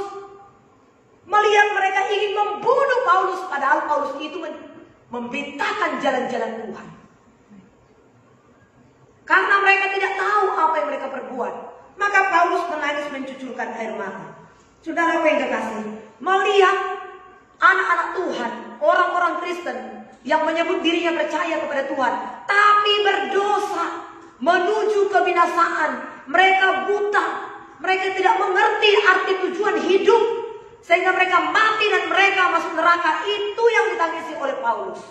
Melihat mereka ingin membunuh Paulus, padahal Paulus itu memberitakan jalan-jalan Tuhan. Karena mereka tidak tahu apa yang mereka perbuat, maka Paulus menangis mencucurkan air mata. Saudara yang kekasih, melihat anak-anak Tuhan, orang-orang Kristen yang menyebut dirinya percaya kepada Tuhan, tapi berdosa, menuju kebinasaan. Mereka buta, mereka tidak mengerti arti tujuan hidup, sehingga mereka mati dan mereka masuk neraka. Itu yang ditangisi oleh Paulus.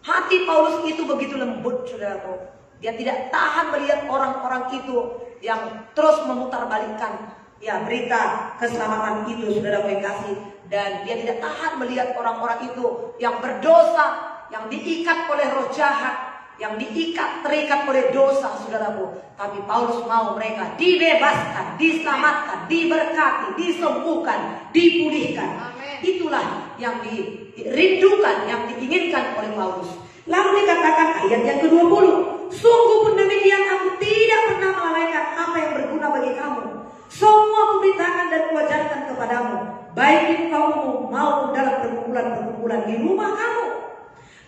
Hati Paulus itu begitu lembut, saudaraku. Dia tidak tahan melihat orang-orang itu yang terus memutarbalikkan ya berita keselamatan itu, saudara yang kasih. Dan dia tidak tahan melihat orang-orang itu yang berdosa, yang diikat oleh roh jahat, yang terikat oleh dosa, saudaraku. Tapi Paulus mau mereka dibebaskan, diselamatkan, diberkati, disembuhkan, dipulihkan. Amen. Itulah yang dirindukan, yang diinginkan oleh Paulus. Lalu dikatakan ayat yang ke-20, sungguh pun demikian aku tidak pernah melalaikan apa yang berguna bagi kamu. Semua kuberitakan dan kuajarkan kepadamu, baik di kaummu maupun dalam perkumpulan-perkumpulan di rumah kamu.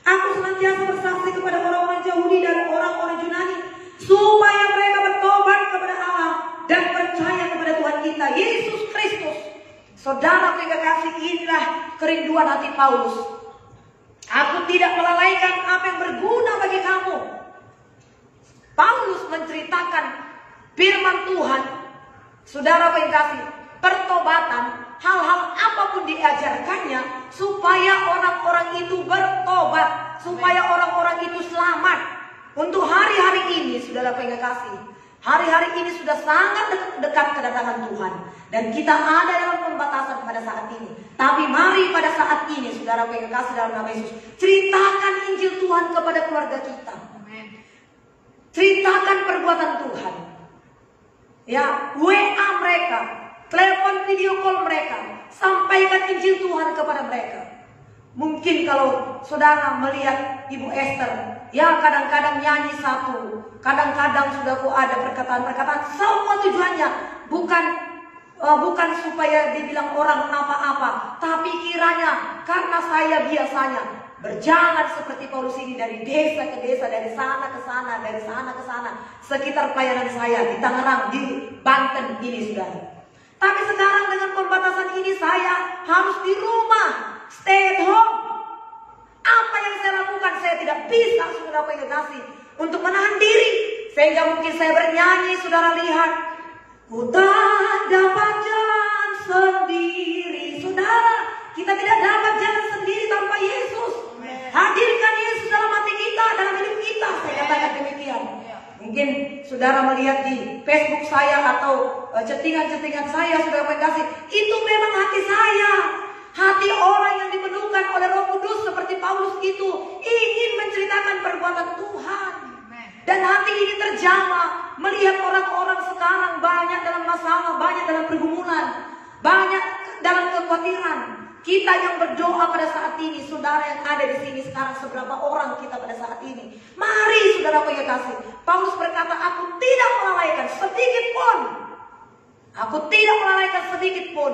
Aku senantiasa bersaksi kepada orang-orang Yahudi dan orang-orang Yunani, supaya mereka bertobat kepada Allah dan percaya kepada Tuhan kita Yesus Kristus. Saudara yang kekasih, inilah kerinduan hati Paulus. Aku tidak melalaikan apa yang berguna bagi kamu. Paulus menceritakan firman Tuhan, saudara yang kasih, pertobatan, hal-hal apapun diajarkannya supaya orang-orang itu bertobat, supaya orang-orang itu selamat. Untuk hari-hari ini, saudara yang kasih, hari-hari ini sudah sangat dekat kedatangan Tuhan, dan kita ada dalam pembatasan pada saat ini. Tapi mari pada saat ini, saudara yang kasih dalam nama Yesus, ceritakan Injil Tuhan kepada keluarga kita. Ceritakan perbuatan Tuhan. Ya, WA mereka, telepon video call mereka, sampaikan Injil Tuhan kepada mereka. Mungkin kalau saudara melihat Ibu Esther, ya kadang-kadang nyanyi satu, kadang-kadang saudaraku ada perkataan-perkataan, semua tujuannya bukan supaya dibilang orang apa-apa, tapi kiranya karena saya biasanya berjalan seperti Paulus ini dari desa ke desa, dari sana ke sana, dari sana ke sana, sekitar pelayanan saya di Tangerang, di Banten ini, saudara. Tapi sekarang dengan pembatasan ini saya harus di rumah, stay at home. Apa yang saya lakukan? Saya tidak bisa, saudara yang kasih, untuk menahan diri. Sehingga mungkin saya bernyanyi, saudara lihat, ku tak dapat jalan sendiri. Saudara, kita tidak dapat jalan sendiri tanpa Yesus. Hadirkan Yesus dalam hati kita, dalam hidup kita. Saya katakan demikian. Mungkin saudara melihat di Facebook saya atau chattingan-chattingan saya, saudara kasih, itu memang hati saya. Hati orang yang dipenuhkan oleh Roh Kudus seperti Paulus itu ingin menceritakan perbuatan Tuhan. Dan hati ini terjamah melihat orang-orang sekarang banyak dalam masalah, banyak dalam pergumulan, banyak dalam kekhawatiran. Kita yang berdoa pada saat ini, saudara yang ada di sini sekarang, seberapa orang kita pada saat ini. Mari saudara yang kasih. Paulus berkata, aku tidak melalaikan sedikit pun. Aku tidak melalaikan sedikit pun.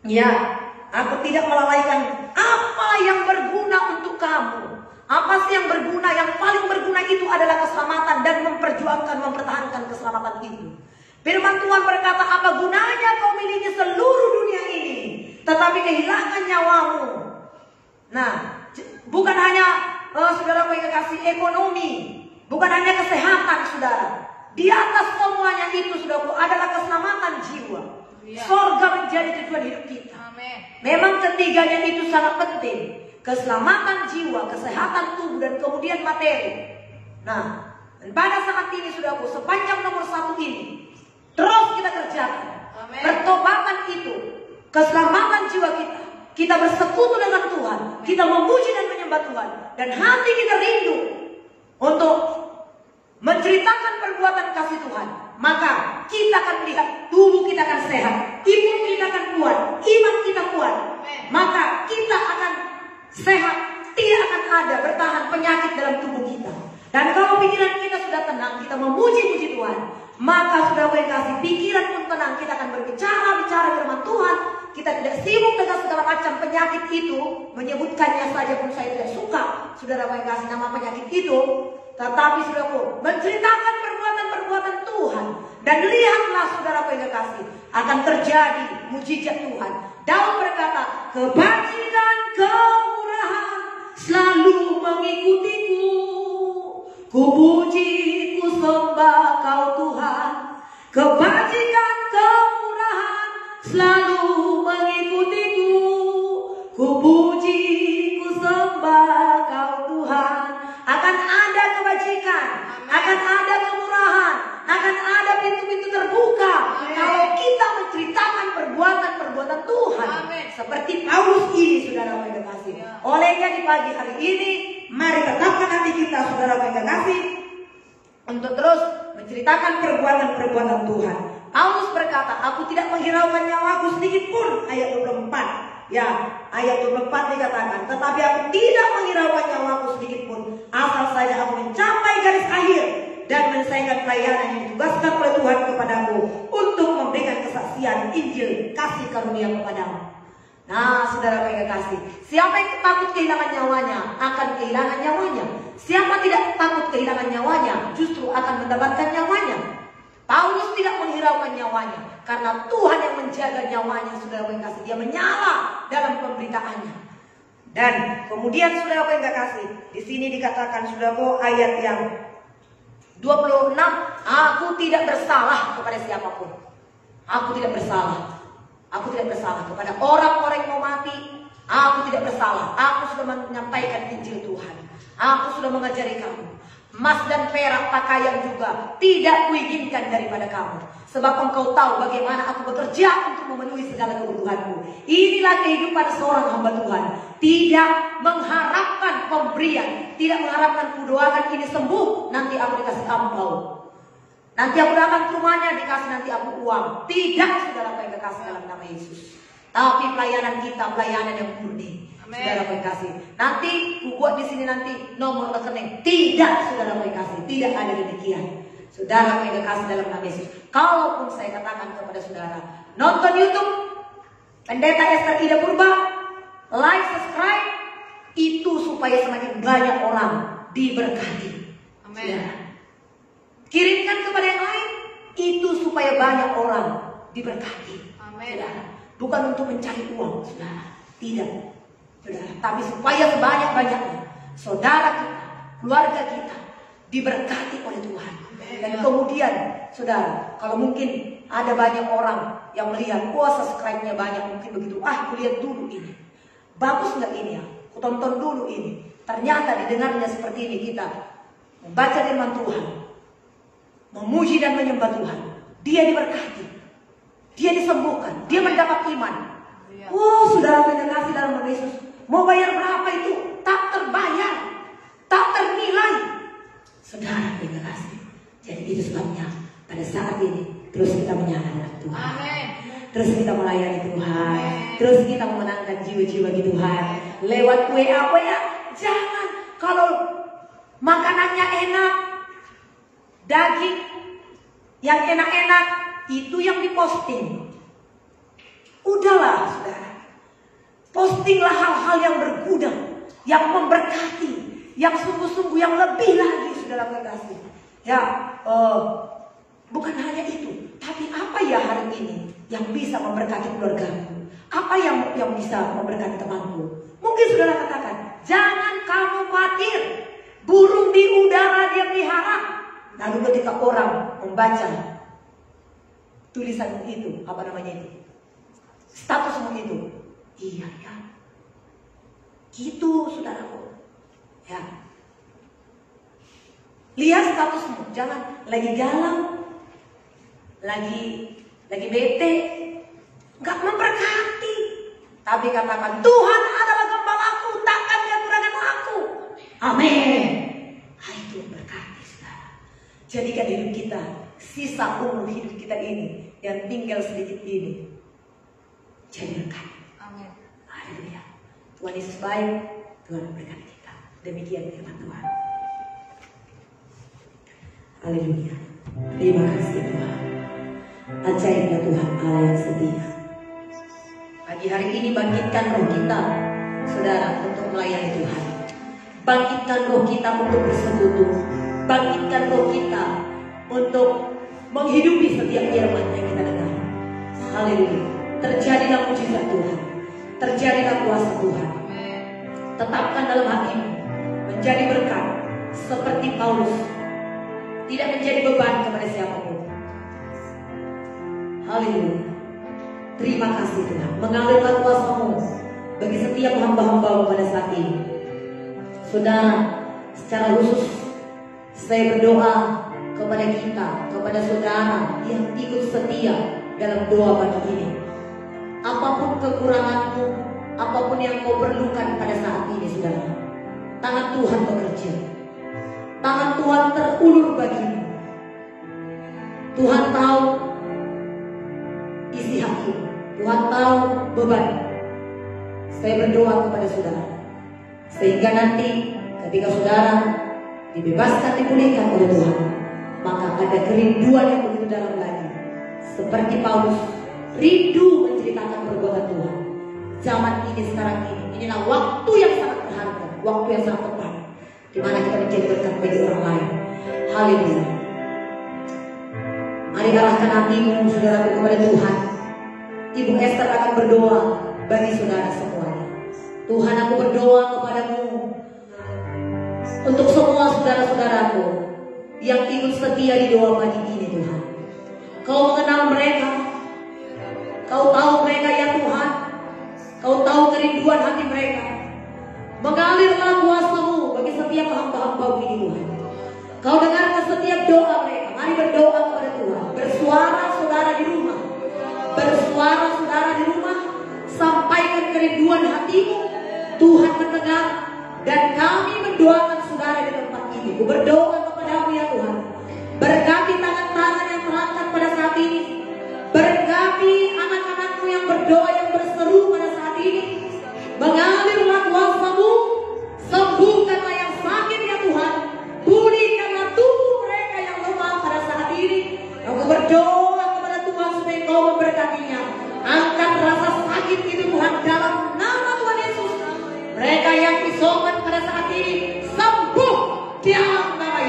Ya, aku tidak melalaikan apa yang berguna untuk kamu. Apa sih yang berguna? Yang paling berguna itu adalah keselamatan dan memperjuangkan, mempertahankan keselamatan itu. Firman Tuhan berkata, apa gunanya kau miliki seluruh dunia ini, tetapi kehilangan nyawamu. Nah, bukan hanya saudara yang kasih ekonomi, bukan hanya kesehatan saudara. Di atas semuanya itu saudara adalah keselamatan jiwa. Surga menjadi tujuan hidup kita. Memang ketiganya itu sangat penting. Keselamatan jiwa, kesehatan tubuh, dan kemudian materi. Nah, dan pada saat ini saudaraku, sepanjang nomor 1 ini terus kita kerjakan. Pertobatan itu, keselamatan jiwa kita. Kita bersekutu dengan Tuhan, kita memuji dan menyembah Tuhan, dan hati kita rindu untuk menceritakan perbuatan kasih Tuhan. Maka kita akan melihat tubuh kita akan sehat, imun kita akan kuat, iman kita kuat. Maka kita akan sehat, tidak akan ada bertahan penyakit dalam tubuh kita. Dan kalau pikiran kita sudah tenang, kita memuji-muji Tuhan, maka sudah yang kasih pikiran pun tenang, kita akan bicara firman Tuhan. Kita tidak sibuk dengan segala macam penyakit itu. Menyebutkannya saja pun saya tidak suka, saudara yang kasih nama penyakit itu. Tetapi saudaraku, menceritakan perbuatan-perbuatan Tuhan. Dan lihatlah saudara yang kasih, akan terjadi mujizat Tuhan. Daud berkata, kebajikan kemurahan selalu mengikutiku. Ku puji, ku sembah kau Tuhan. Kebajikan kemurahan selalu mengikutiku. Ku puji, ku sembah kau Tuhan. Akan ada kebajikan, akan ada kemurahan, akan ada pintu-pintu terbuka. Kalau kita menceritakan perbuatan-perbuatan Tuhan. Seperti Paulus ini, saudara yang kasih. Olehnya di pagi hari ini, mari tetapkan hati kita, saudara yang kasih, untuk terus menceritakan perbuatan-perbuatan Tuhan. Paulus berkata, aku tidak menghiraukan nyawaku sedikit pun. Ayat 24. Ya, ayat 24 dikatakan, tetapi aku tidak menghiraukan nyawaku sedikit pun, asal saja aku mencapai garis akhir dan menyelesaikan pelayanan yang ditugaskan oleh Tuhan kepadaku untuk memberikan kesaksian Injil kasih karunia kepadamu. Nah, saudara yang kasih, siapa yang takut kehilangan nyawanya akan kehilangan nyawanya. Siapa tidak takut kehilangan nyawanya justru akan mendapatkan nyawanya. Paulus tidak menghiraukan nyawanya karena Tuhan yang menjaga nyawanya, saudara yang kasih. Dia menyala dalam pemberitaannya. Dan kemudian saudara yang kasih, di sini dikatakan saudara ayat yang 26, aku tidak bersalah kepada siapapun. Aku tidak bersalah. Aku tidak bersalah kepada orang-orang yang mau mati. Aku tidak bersalah. Aku sudah menyampaikan Injil Tuhan. Aku sudah mengajari kamu. Emas dan perak, pakaian juga tidak kuinginkan daripada kamu. Sebab engkau tahu bagaimana aku bekerja untuk memenuhi segala kebutuhanmu. Inilah kehidupan seorang hamba Tuhan. Tidak mengharapkan pemberian. Tidak mengharapkan kudoakan ini sembuh, nanti aku dikasih ampau. Nanti aku datang ke rumahnya, dikasih nanti aku uang. Tidak, saudara yang dikasih dalam nama Yesus. Tapi pelayanan kita, pelayanan yang murni. Saudara yang kasih. Nanti ku buat di sini nanti nomor rekening. Tidak, saudara yang kasih. Tidak ada demikian. Saudara yang kasih dalam nama Yesus. Kalaupun saya katakan kepada saudara, nonton YouTube Pendeta Esther Ida Purba, like, subscribe, itu supaya semakin banyak orang diberkati. Amin. Kirimkan kepada yang lain, itu supaya banyak orang diberkati. Amin. Bukan untuk mencari uang, saudara. Tidak. Saudara, tapi supaya sebanyak-banyaknya saudara kita, keluarga kita, diberkati oleh Tuhan. Dan kemudian, saudara, kalau mungkin ada banyak orang yang melihat, wah subscribe-nya banyak, mungkin begitu. Aku lihat dulu ini, bagus nggak ini ya? Aku tonton dulu ini. Ternyata didengarnya seperti ini, kita membaca firman Tuhan, memuji dan menyembah Tuhan. Dia diberkati, dia disembuhkan, dia mendapat iman. Wow, saudara terkasih dalam nama Yesus, mau bayar berapa itu? Tak terbayar, tak ternilai. Saudara terkasih, jadi itu sebabnya pada saat ini terus kita menyalahkan Tuhan. Amin. Terus kita melayani Tuhan. Terus kita memenangkan jiwa-jiwa di Tuhan. Lewat WA. Jangan, kalau makanannya enak, daging yang enak-enak, itu yang diposting. Udahlah, saudara. Postinglah hal-hal yang berguna, yang memberkati, yang sungguh-sungguh, yang lebih lagi, saudara kekasih. Ya, bukan hanya itu, tapi apa ya hari ini yang bisa memberkati keluargamu? Apa yang bisa memberkati temanmu? Mungkin saudara katakan, jangan kamu khawatir, burung di udara dia pelihara. Lalu ketika orang membaca tulisan itu, apa namanya itu, statusmu itu, iya ya, gitu saudaraku. Ya, lihat statusmu, jangan lagi galau, lagi bete, nggak memberkati. Tapi katakan, Tuhan adalah gembalaku, takkan dia kurangkan aku. Amin. Itu berkati, saudara. Jadikan hidup kita, sisa umur hidup kita ini, yang tinggal sedikit ini, jadi berkat. Amin. Haleluya. Tuhan Yesus baik, Tuhan berkati kita. Demikian firman Tuhan. Haleluya. Terima kasih Tuhan. Ajaibnya Tuhan Allah yang setia. Pagi hari ini bangkitkan roh kita, saudara, untuk melayani Tuhan. Bangkitkan roh kita untuk bersekutu. Bangkitkan roh kita untuk menghidupi setiap firman yang kita dengar. Haleluya. Terjadilah mujizat Tuhan. Terjadilah kuasa Tuhan. Tetapkan dalam hatimu menjadi berkat seperti Paulus. Tidak menjadi beban kepada siapapun. Haleluya. Terima kasih Tuhan. Mengalirkan kuasa-Mu bagi setiap hamba-hamba-Mu pada saat ini. Saudara, secara khusus saya berdoa kepada kita, kepada saudara yang ikut setia dalam doa pagi ini. Apapun kekuranganmu, apapun yang kau perlukan pada saat ini, saudara, tangan Tuhan bekerja. Tangan Tuhan terulur bagimu. Tuhan tahu isi hatimu. Tuhan tahu beban. Saya berdoa kepada saudara, sehingga nanti ketika saudara dibebaskan, dipulihkan oleh Tuhan, maka ada kerinduan yang begitu dalam lagi. Seperti Paulus, rindu menceritakan perbuatan Tuhan. Zaman ini, sekarang ini, inilah waktu yang sangat berharga, waktu yang sangat tepat, di mana kita menjadi berkat bagi orang lain. Haleluya. Mari arahkan hatimu, saudara, kepada Tuhan. Ibu Esther akan berdoa bagi saudara semuanya. Tuhan, aku berdoa kepadamu untuk semua saudara-saudaraku yang ikut setia di doa pagi ini, Tuhan. Kau mengenal mereka, Kau tahu mereka ya Tuhan. Kau tahu kerinduan hati mereka. Mengalirlah kuasa-Mu bagi setiap hamba-hamba-Mu ini, Tuhan. Kau dengarkan setiap doa mereka. Mari berdoa kepada Tuhan. Bersuara saudara di rumah. Bersuara saudara di rumah. Sampaikan kerinduan hatimu. Tuhan mendengar. Dan kami mendoakan saudara di tempat ini. Ku berdoa kepada-Mu ya Tuhan. Berkati tangan-tangan yang terangkat pada saat ini. Berkati anak-anak-Mu yang berdoa, yang berseru pada saat ini. Mengalirlah kuasa-Mu. Sembuhkanlah yang sakit ya Tuhan. Pulihkanlah tubuh mereka yang lemah pada saat ini. Aku berdoa kepada Tuhan supaya Kau memberkatinya. Angkat rasa sakit itu Tuhan dalam nama Tuhan Yesus. Mereka yang isoman pada saat ini sembuh di dalam nama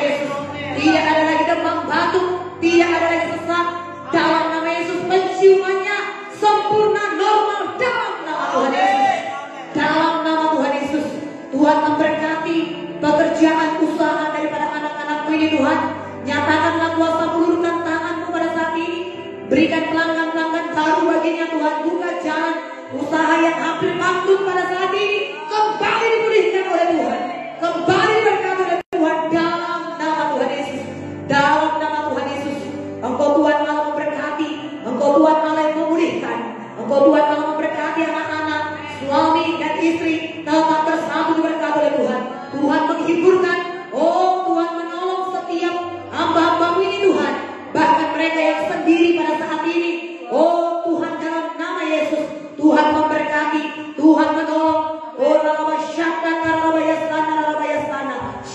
Berikan pelanggan-pelanggan baru baginya Tuhan. Buka jalan usaha yang hampir bangkrut pada saat ini kembali dipulihkan oleh Tuhan. Kembali diberkati oleh Tuhan dalam nama Tuhan Yesus. Dalam nama Tuhan Yesus. Engkau Tuhan Allah memberkati. Engkau Tuhan Allah yang memulihkan. Engkau Tuhan Allah memberkati anak-anak, suami dan istri tetap bersatu diberkati oleh Tuhan. Tuhan menghiburkan. Oh Tuhan menolong setiap hamba-hambamu ini Tuhan. Bahkan mereka yang sendiri pada saat ini. Oh Tuhan dalam nama Yesus. Tuhan memberkati. Tuhan menolong. Oh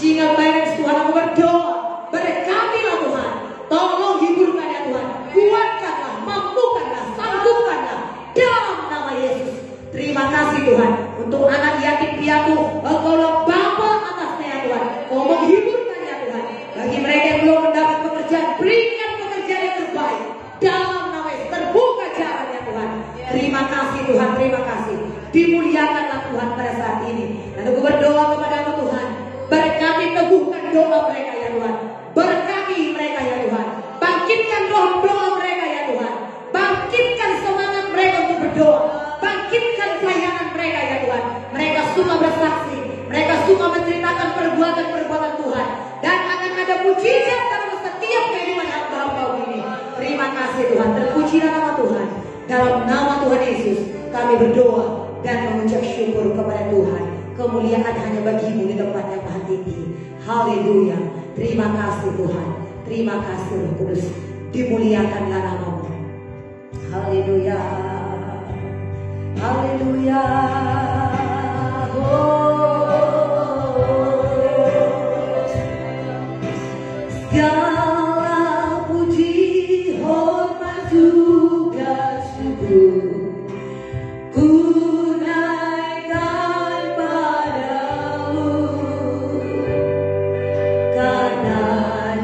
sehingga bayar Tuhan aku berdoa. Berkatilah Tuhan. Tolong hiburkan ya Tuhan. Kuatkanlah, mampukanlah, sanggupkanlah dalam nama Yesus. Terima kasih Tuhan untuk anak yatim piatu. Engkaulah Bapa atasnya ya Tuhan. Kau menghiburkan ya Tuhan. Bagi mereka yang belum mendapat pekerjaan, berikan pekerjaan yang terbaik dalam nama Yesus. Terbuka jalan ya Tuhan. Terima kasih Tuhan, terima kasih. Dimuliakanlah Tuhan pada saat ini. Dan aku berdoa kepada-Mu Tuhan. Berkati, teguhkan doa mereka ya Tuhan. Berkati mereka ya Tuhan. Bangkitkan roh doa mereka ya Tuhan. Bangkitkan semangat mereka untuk berdoa. Bangkitkan pelayanan mereka ya Tuhan. Mereka suka bersaksi. Mereka suka menceritakan perbuatan-perbuatan Tuhan. Dan akan ada mujizat dalam setiap kehidupan hamba-Hamba ini. Terima kasih Tuhan. Terpujilah nama Tuhan. Dalam nama Tuhan Yesus kami berdoa dan mengucap syukur kepada Tuhan. Kemuliaan hanya bagi-Mu di tempat yang maha tinggi. Haleluya. Terima kasih Tuhan. Terima kasih Roh Kudus. Dimuliakanlah nama-Mu. Haleluya. Haleluya. Segala puji, hormat juga syukur ku naikkan padamu, karena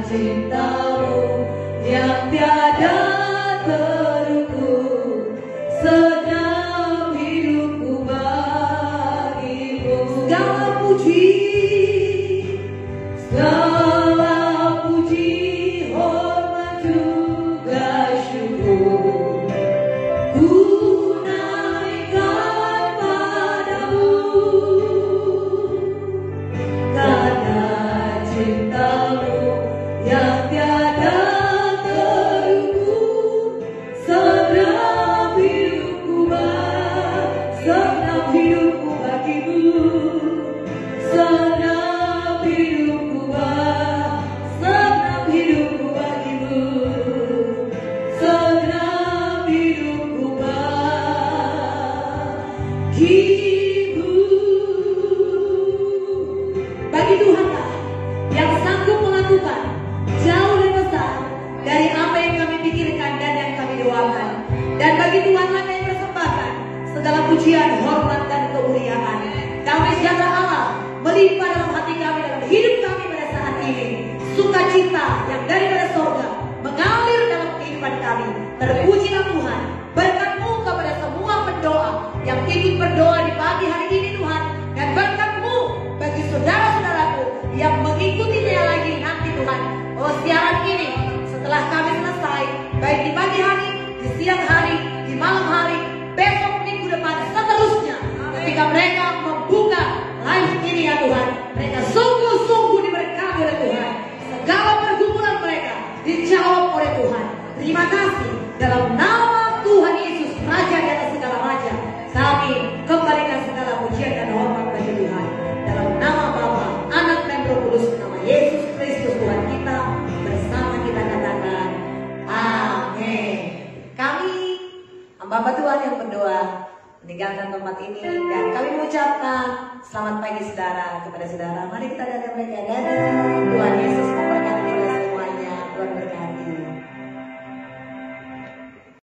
cinta-Mu yang tiada terukur, senang hidupku bagimu. Segala puji, hormat juga syukur ku naikkan padamu, karena cinta-Mu yang tiada terukur, senang hidupku bagimu, senang hidupku bagimu, senang hidupku bagimu. Bagi Tuhanlah yang sanggup melakukan jauh lebih besar dari apa yang kami pikirkan dan yang kami doakan. Dan bagi Tuhanlah kami persembahkan segala pujian, hormat dan kemuliaan. Damai sejahtera Allah melimpah dalam hati kami, dalam hidup kami pada saat ini. Sukacita yang daripada surga mengalir dalam kehidupan kami. Terpujilah Tuhan. Berkat-Mu kepada semua pendoa yang ikut berdoa di pagi hari ini Tuhan. Dan berkat-Mu bagi saudara-saudaraku yang mengikutinya lagi nanti Tuhan. Oh siaran ini setelah kami selesai, baik di pagi hari, di siang hari, di malam hari, besok minggu depan, seterusnya. Ketika mereka membuka live ini ya Tuhan, mereka sungguh-sungguh diberkati oleh Tuhan. Segala pergumulan mereka dijawab oleh Tuhan. Terima kasih dalam nama Tuhan Yesus, Raja di atas segala raja. Kami kembalikan segala pujian dan hormat bagi Tuhan. Dalam nama Bapa, Anak dan Roh Kudus, nama Yesus Kristus Tuhan kita, bersama kita katakan amin. Kami hamba Tuhan yang berdoa meninggalkan tempat ini, dan kami mengucapkan selamat pagi saudara kepada saudara. Mari kita datang mereka. Dadah. Tuhan Yesus memberkati.